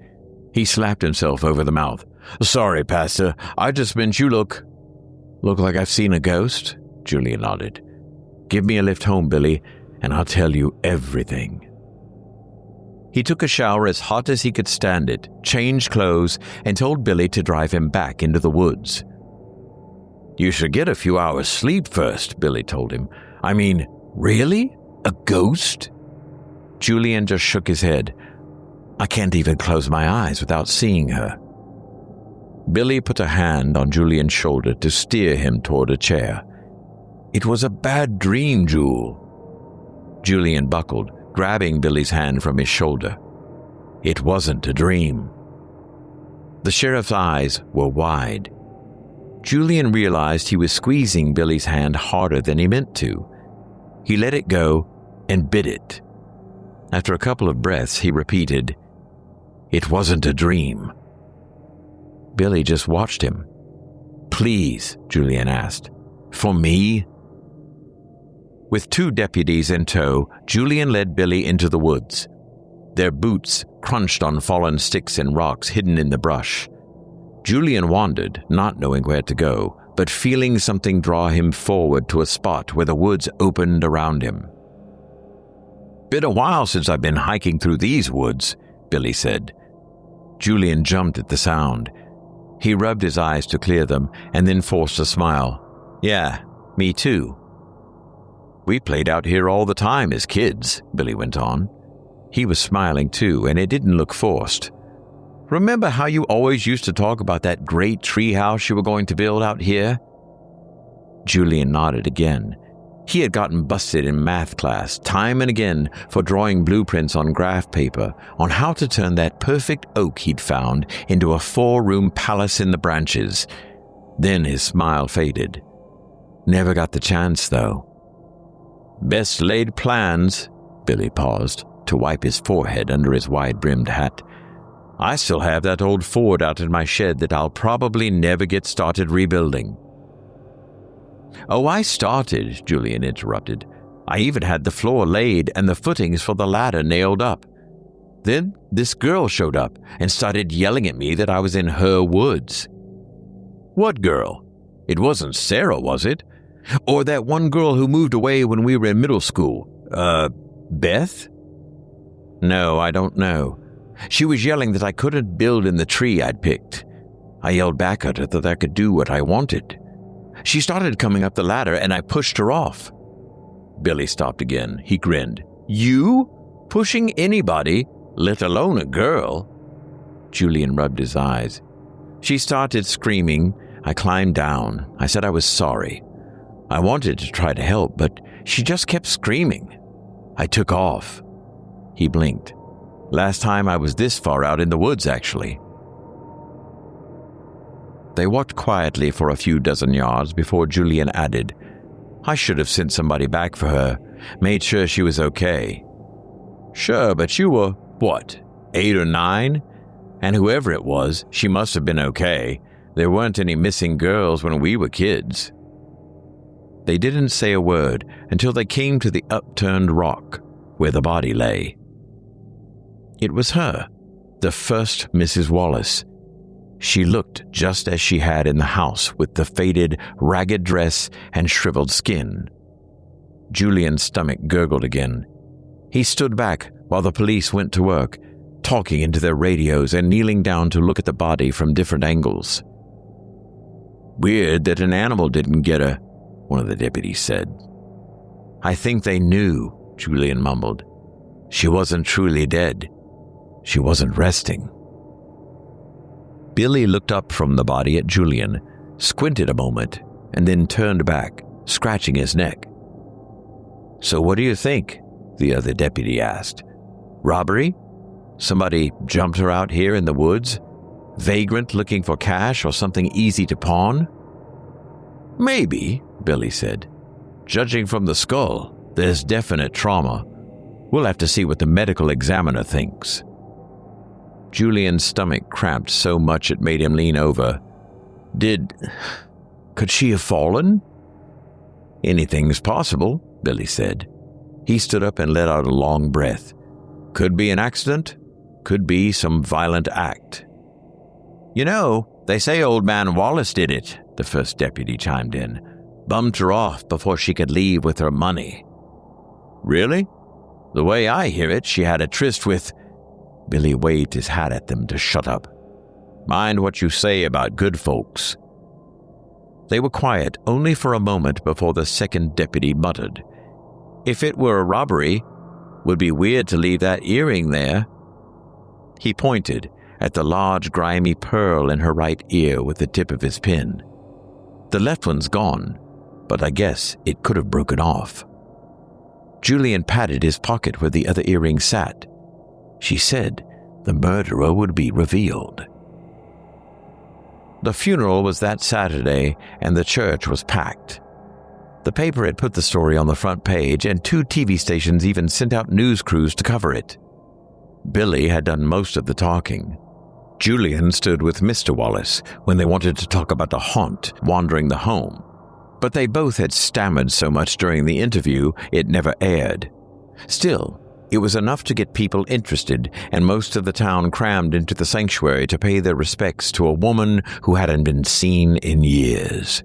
He slapped himself over the mouth. Sorry, Pastor, I just meant you look like I've seen a ghost, Julian nodded. Give me a lift home, Billy, and I'll tell you everything. He took a shower as hot as he could stand it, changed clothes, and told Billy to drive him back into the woods. You should get a few hours sleep first, Billy told him. I mean, really? A ghost? Julian just shook his head. I can't even close my eyes without seeing her. Billy put a hand on Julian's shoulder to steer him toward a chair. It was a bad dream, Jewel. Julian buckled, grabbing Billy's hand from his shoulder. It wasn't a dream. The sheriff's eyes were wide. Julian realized he was squeezing Billy's hand harder than he meant to. He let it go and bit it. After a couple of breaths, he repeated, It wasn't a dream. Billy just watched him. Please, Julian asked. For me? With two deputies in tow, Julian led Billy into the woods. Their boots crunched on fallen sticks and rocks hidden in the brush. Julian wandered, not knowing where to go, but feeling something draw him forward to a spot where the woods opened around him. Been a while since I've been hiking through these woods, Billy said. Julian jumped at the sound. He rubbed his eyes to clear them and then forced a smile. Yeah, me too. We played out here all the time as kids, Billy went on. He was smiling too, and it didn't look forced. Remember how you always used to talk about that great treehouse you were going to build out here? Julian nodded again. He had gotten busted in math class time and again for drawing blueprints on graph paper on how to turn that perfect oak he'd found into a 4-room palace in the branches. Then his smile faded. Never got the chance, though. Best laid plans, Billy paused to wipe his forehead under his wide-brimmed hat. I still have that old Ford out in my shed that I'll probably never get started rebuilding. Oh, I started, Julian interrupted. I even had the floor laid and the footings for the ladder nailed up. Then this girl showed up and started yelling at me that I was in her woods. What girl? It wasn't Sarah, was it? Or that one girl who moved away when we were in middle school? Beth? No, I don't know. She was yelling that I couldn't build in the tree I'd picked. I yelled back at her that I could do what I wanted. She started coming up the ladder and I pushed her off. Billy stopped again. He grinned. You? Pushing anybody, let alone a girl? Julian rubbed his eyes. She started screaming. I climbed down. I said I was sorry. I wanted to try to help, but she just kept screaming. I took off. He blinked. Last time I was this far out in the woods, actually. They walked quietly for a few dozen yards before Julian added, I should have sent somebody back for her, made sure she was okay. Sure, but you were, 8 or 9? And whoever it was, she must have been okay. There weren't any missing girls when we were kids. They didn't say a word until they came to the upturned rock where the body lay. It was her, the first Mrs. Wallace. She looked just as she had in the house with the faded, ragged dress and shriveled skin. Julian's stomach gurgled again. He stood back while the police went to work, talking into their radios and kneeling down to look at the body from different angles. Weird that an animal didn't get her, one of the deputies said. I think they knew, Julian mumbled. She wasn't truly dead. She wasn't resting. Billy looked up from the body at Julian, squinted a moment, and then turned back, scratching his neck. So what do you think? The other deputy asked. Robbery? Somebody jumped her out here in the woods? Vagrant looking for cash or something easy to pawn? Maybe, Billy said. Judging from the skull, there's definite trauma. We'll have to see what the medical examiner thinks. Julian's stomach cramped so much it made him lean over. Could she have fallen? Anything's possible, Billy said. He stood up and let out a long breath. Could be an accident, could be some violent act. You know, they say old man Wallace did it, the first deputy chimed in. Bummed her off before she could leave with her money. Really? The way I hear it, she had a tryst with... Billy waved his hat at them to shut up. Mind what you say about good folks. They were quiet only for a moment before the second deputy muttered. If it were a robbery, would be weird to leave that earring there. He pointed at the large grimy pearl in her right ear with the tip of his pen. The left one's gone, but I guess it could have broken off. Julian patted his pocket where the other earring sat. She said the murderer would be revealed. The funeral was that Saturday, and the church was packed. The paper had put the story on the front page, and 2 TV stations even sent out news crews to cover it. Billy had done most of the talking. Julian stood with Mr. Wallace when they wanted to talk about a haunt wandering the home, but they both had stammered so much during the interview it never aired. Still, it was enough to get people interested, and most of the town crammed into the sanctuary to pay their respects to a woman who hadn't been seen in years.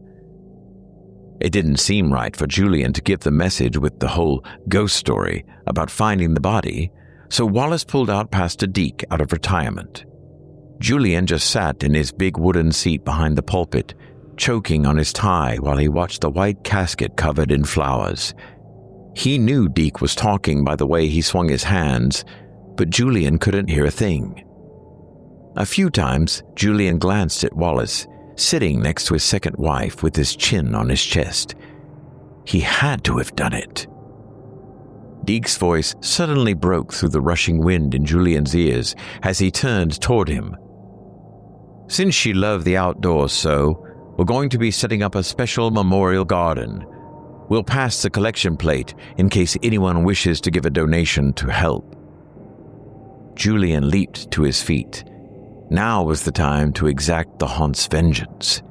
It didn't seem right for Julian to give the message with the whole ghost story about finding the body, so Wallace pulled out Pastor Deke out of retirement. Julian just sat in his big wooden seat behind the pulpit, choking on his tie while he watched the white casket covered in flowers. He knew Deke was talking by the way he swung his hands, but Julian couldn't hear a thing. A few times, Julian glanced at Wallace, sitting next to his second wife with his chin on his chest. He had to have done it. Deke's voice suddenly broke through the rushing wind in Julian's ears as he turned toward him. "Since she loved the outdoors so, we're going to be setting up a special memorial garden. We'll pass the collection plate in case anyone wishes to give a donation to help." Julian leaped to his feet. Now was the time to exact the haunt's vengeance.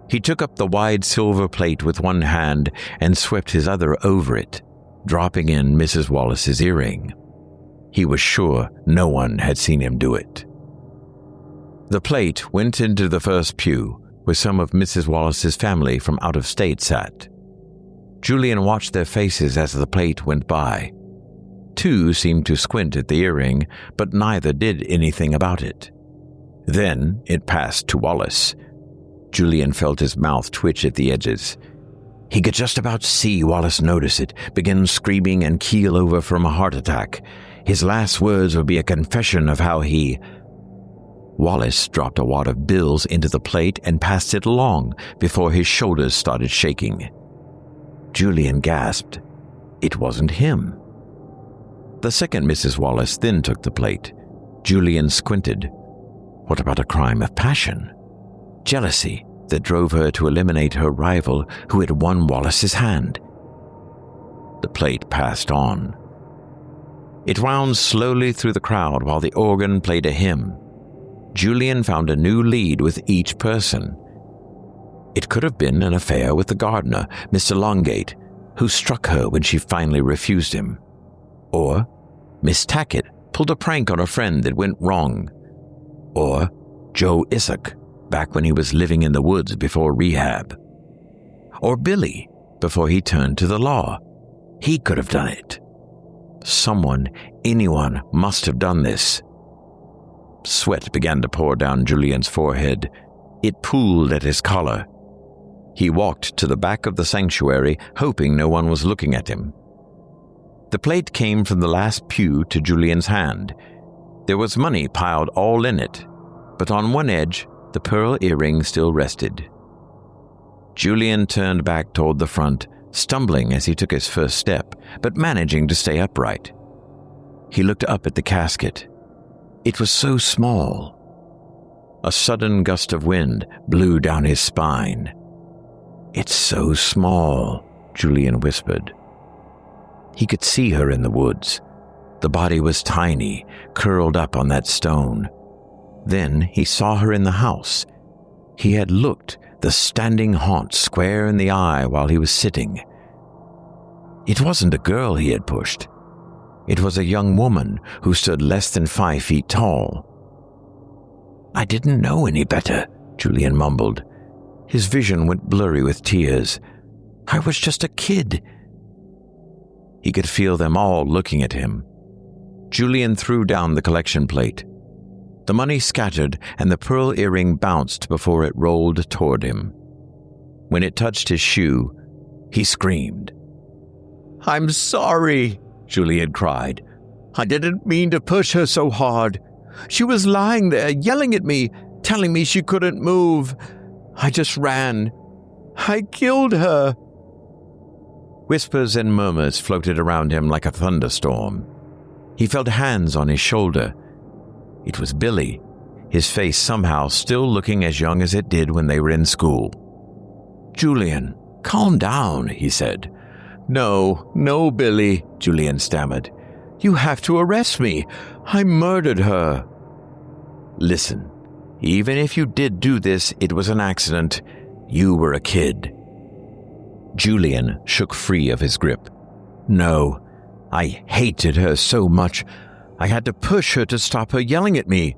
He took up the wide silver plate with one hand and swept his other over it, dropping in Mrs. Wallace's earring. He was sure no one had seen him do it. The plate went into the first pew, where some of Mrs. Wallace's family from out of state sat. Julian watched their faces as the plate went by. 2 seemed to squint at the earring, but neither did anything about it. Then it passed to Wallace. Julian felt his mouth twitch at the edges. He could just about see Wallace notice it, begin screaming and keel over from a heart attack. His last words would be a confession of how he... Wallace dropped a wad of bills into the plate and passed it along before his shoulders started shaking. Julian gasped. It wasn't him. The second Mrs. Wallace then took the plate. Julian squinted. What about a crime of passion? Jealousy that drove her to eliminate her rival who had won Wallace's hand. The plate passed on. It wound slowly through the crowd while the organ played a hymn. Julian found a new lead with each person. It could have been an affair with the gardener, Mr. Longate, who struck her when she finally refused him. Or Miss Tackett pulled a prank on a friend that went wrong. Or Joe Issac, back when he was living in the woods before rehab. Or Billy, before he turned to the law. He could have done it. Someone, anyone, must have done this. Sweat began to pour down Julian's forehead. It pooled at his collar. He walked to the back of the sanctuary, hoping no one was looking at him. The plate came from the last pew to Julian's hand. There was money piled all in it, but on one edge, the pearl earring still rested. Julian turned back toward the front, stumbling as he took his first step, but managing to stay upright. He looked up at the casket. It was so small. A sudden gust of wind blew down his spine. "It's so small," Julian whispered. He could see her in the woods. The body was tiny, curled up on that stone. Then he saw her in the house. He had looked the standing haunt square in the eye while he was sitting. It wasn't a girl he had pushed. It was a young woman who stood less than 5 feet tall. "I didn't know any better," Julian mumbled. His vision went blurry with tears. "I was just a kid." He could feel them all looking at him. Julian threw down the collection plate. The money scattered and the pearl earring bounced before it rolled toward him. When it touched his shoe, he screamed. "I'm sorry," Julian cried. "I didn't mean to push her so hard. She was lying there, yelling at me, telling me she couldn't move. I just ran. I killed her." Whispers and murmurs floated around him like a thunderstorm. He felt hands on his shoulder. It was Billy, his face somehow still looking as young as it did when they were in school. "Julian, calm down," he said. No, Billy," Julian stammered. "You have to arrest me. I murdered her." "Listen, even if you did do this, it was an accident. You were a kid." Julian shook free of his grip. "No, I hated her so much. I had to push her to stop her yelling at me.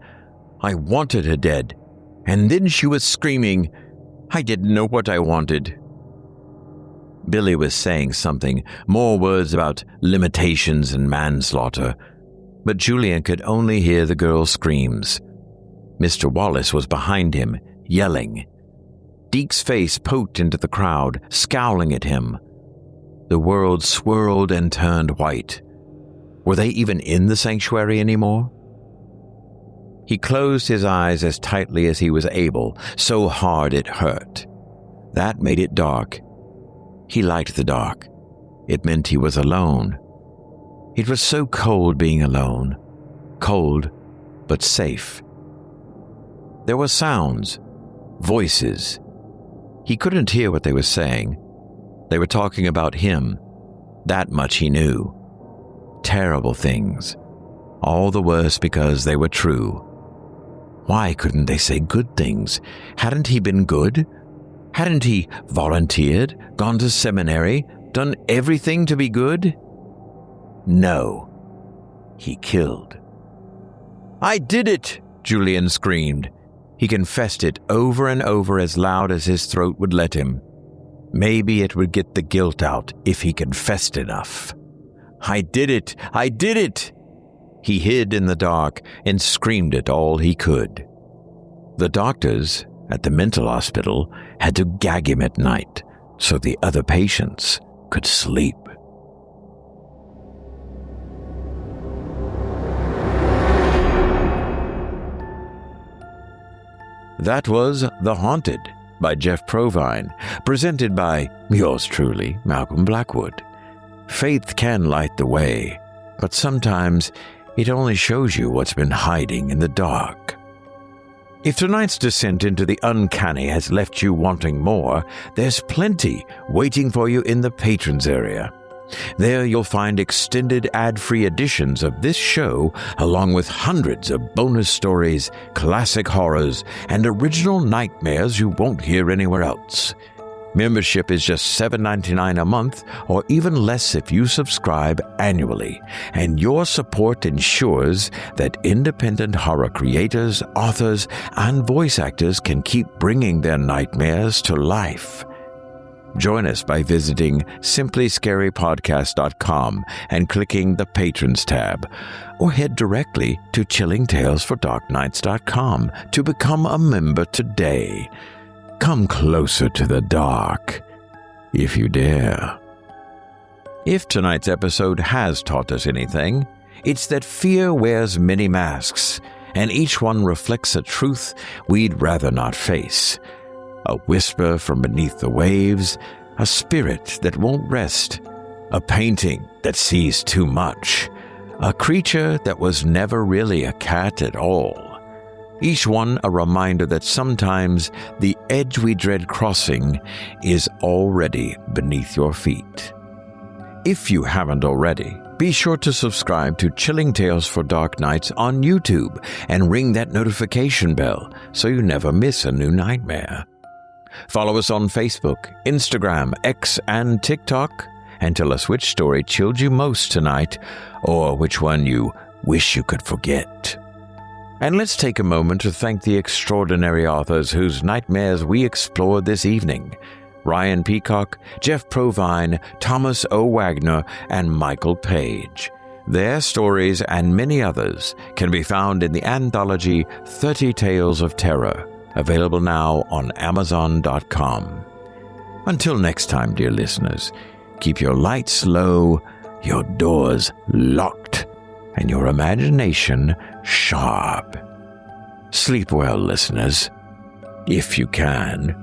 I wanted her dead. And then she was screaming. I didn't know what I wanted." Billy was saying something, more words about limitations and manslaughter, but Julian could only hear the girl's screams. Mr. Wallace was behind him, yelling. Deke's face poked into the crowd, scowling at him. The world swirled and turned white. Were they even in the sanctuary anymore? He closed his eyes as tightly as he was able, so hard it hurt. That made it dark. He liked the dark. It meant he was alone. It was so cold being alone. Cold, but safe. There were sounds, voices. He couldn't hear what they were saying. They were talking about him. That much he knew. Terrible things. All the worse because they were true. Why couldn't they say good things? Hadn't he been good? Hadn't he volunteered, gone to seminary, done everything to be good? No. He killed. "I did it!" Julian screamed. He confessed it over and over as loud as his throat would let him. Maybe it would get the guilt out if he confessed enough. "I did it! I did it!" He hid in the dark and screamed it all he could. The doctors at the mental hospital had to gag him at night so the other patients could sleep. That was The Haunted by Jeff Provine, presented by yours truly, Malcolm Blackwood. Faith can light the way, but sometimes it only shows you what's been hiding in the dark. If tonight's descent into the uncanny has left you wanting more, there's plenty waiting for you in the patrons area. There you'll find extended ad-free editions of this show, along with hundreds of bonus stories, classic horrors, and original nightmares you won't hear anywhere else. Membership is just $7.99 a month, or even less if you subscribe annually, and your support ensures that independent horror creators, authors, and voice actors can keep bringing their nightmares to life. Join us by visiting simplyscarypodcast.com and clicking the Patrons tab, or head directly to chillingtalesfordarknights.com to become a member today. Come closer to the dark, if you dare. If tonight's episode has taught us anything, it's that fear wears many masks, and each one reflects a truth we'd rather not face. A whisper from beneath the waves, a spirit that won't rest, a painting that sees too much, a creature that was never really a cat at all. Each one a reminder that sometimes the edge we dread crossing is already beneath your feet. If you haven't already, be sure to subscribe to Chilling Tales for Dark Nights on YouTube and ring that notification bell so you never miss a new nightmare. Follow us on Facebook, Instagram, X, and TikTok, and tell us which story chilled you most tonight, or which one you wish you could forget. And let's take a moment to thank the extraordinary authors whose nightmares we explored this evening: Ryan Peacock, Jeff Provine, Thomas O. Wagner, and Michael Page. Their stories and many others can be found in the anthology 30 Tales of Terror, available now on Amazon.com. Until next time, dear listeners, keep your lights low, your doors locked, and your imagination sharp. Sleep well, listeners, if you can.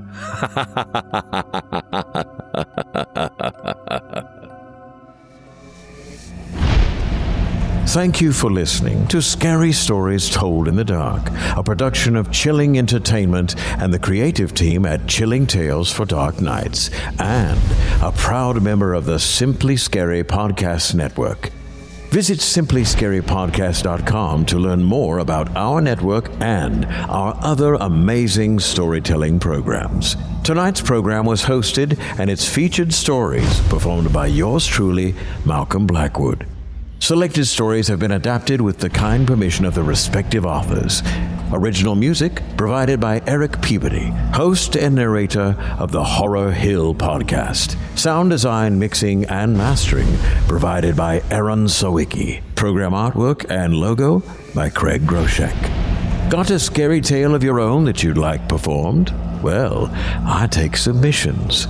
Thank you for listening to Scary Stories Told in the Dark, a production of Chilling Entertainment and the creative team at Chilling Tales for Dark Nights, and a proud member of the Simply Scary Podcast Network. Visit simplyscarypodcast.com to learn more about our network and our other amazing storytelling programs. Tonight's program was hosted and its featured stories performed by yours truly, Malcolm Blackwood. Selected stories have been adapted with the kind permission of the respective authors. Original music provided by Eric Peabody, host and narrator of the Horror Hill podcast. Sound design, mixing, and mastering provided by Aaron Sawicki. Program artwork and logo by Craig Groshek. Got a scary tale of your own that you'd like performed? Well, I take submissions.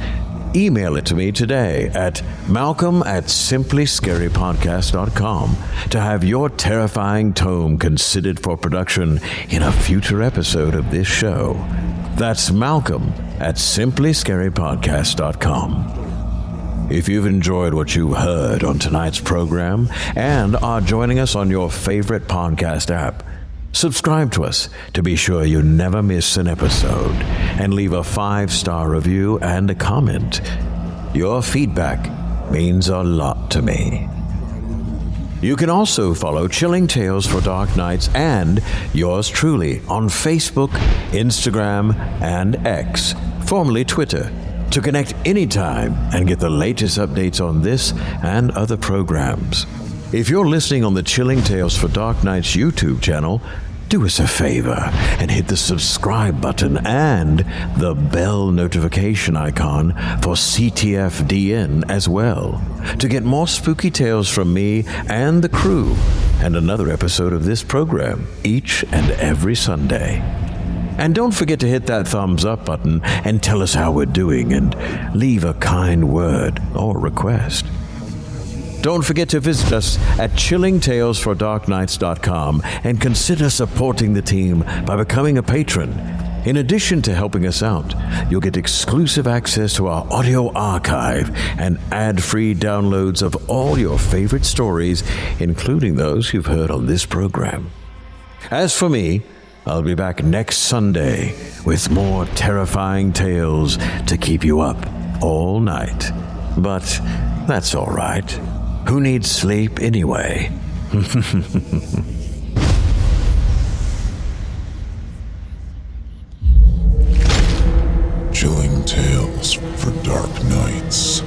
email it to me today at malcolm@simplyscarypodcast.com to have your terrifying tome considered for production in a future episode of this show. That's malcolm@simplyscarypodcast.com. If you've enjoyed what you heard on tonight's program and are joining us on your favorite podcast app, subscribe to us to be sure you never miss an episode, and leave a 5-star review and a comment. Your feedback means a lot to me. You can also follow Chilling Tales for Dark Nights and yours truly on Facebook, Instagram, and X, formerly Twitter, to connect anytime and get the latest updates on this and other programs. If you're listening on the Chilling Tales for Dark Nights YouTube channel, do us a favor and hit the subscribe button and the bell notification icon for ctfdn as well, to get more spooky tales from me and the crew, and another episode of this program each and every Sunday. And don't forget to hit that thumbs up button and tell us how we're doing, and leave a kind word or request. Don't forget to visit us at chillingtalesfordarknights.com and consider supporting the team by becoming a patron. In addition to helping us out, you'll get exclusive access to our audio archive and ad-free downloads of all your favorite stories, including those you've heard on this program. As for me, I'll be back next Sunday with more terrifying tales to keep you up all night. But that's all right. Who needs sleep anyway? Chilling Tales for Dark Nights.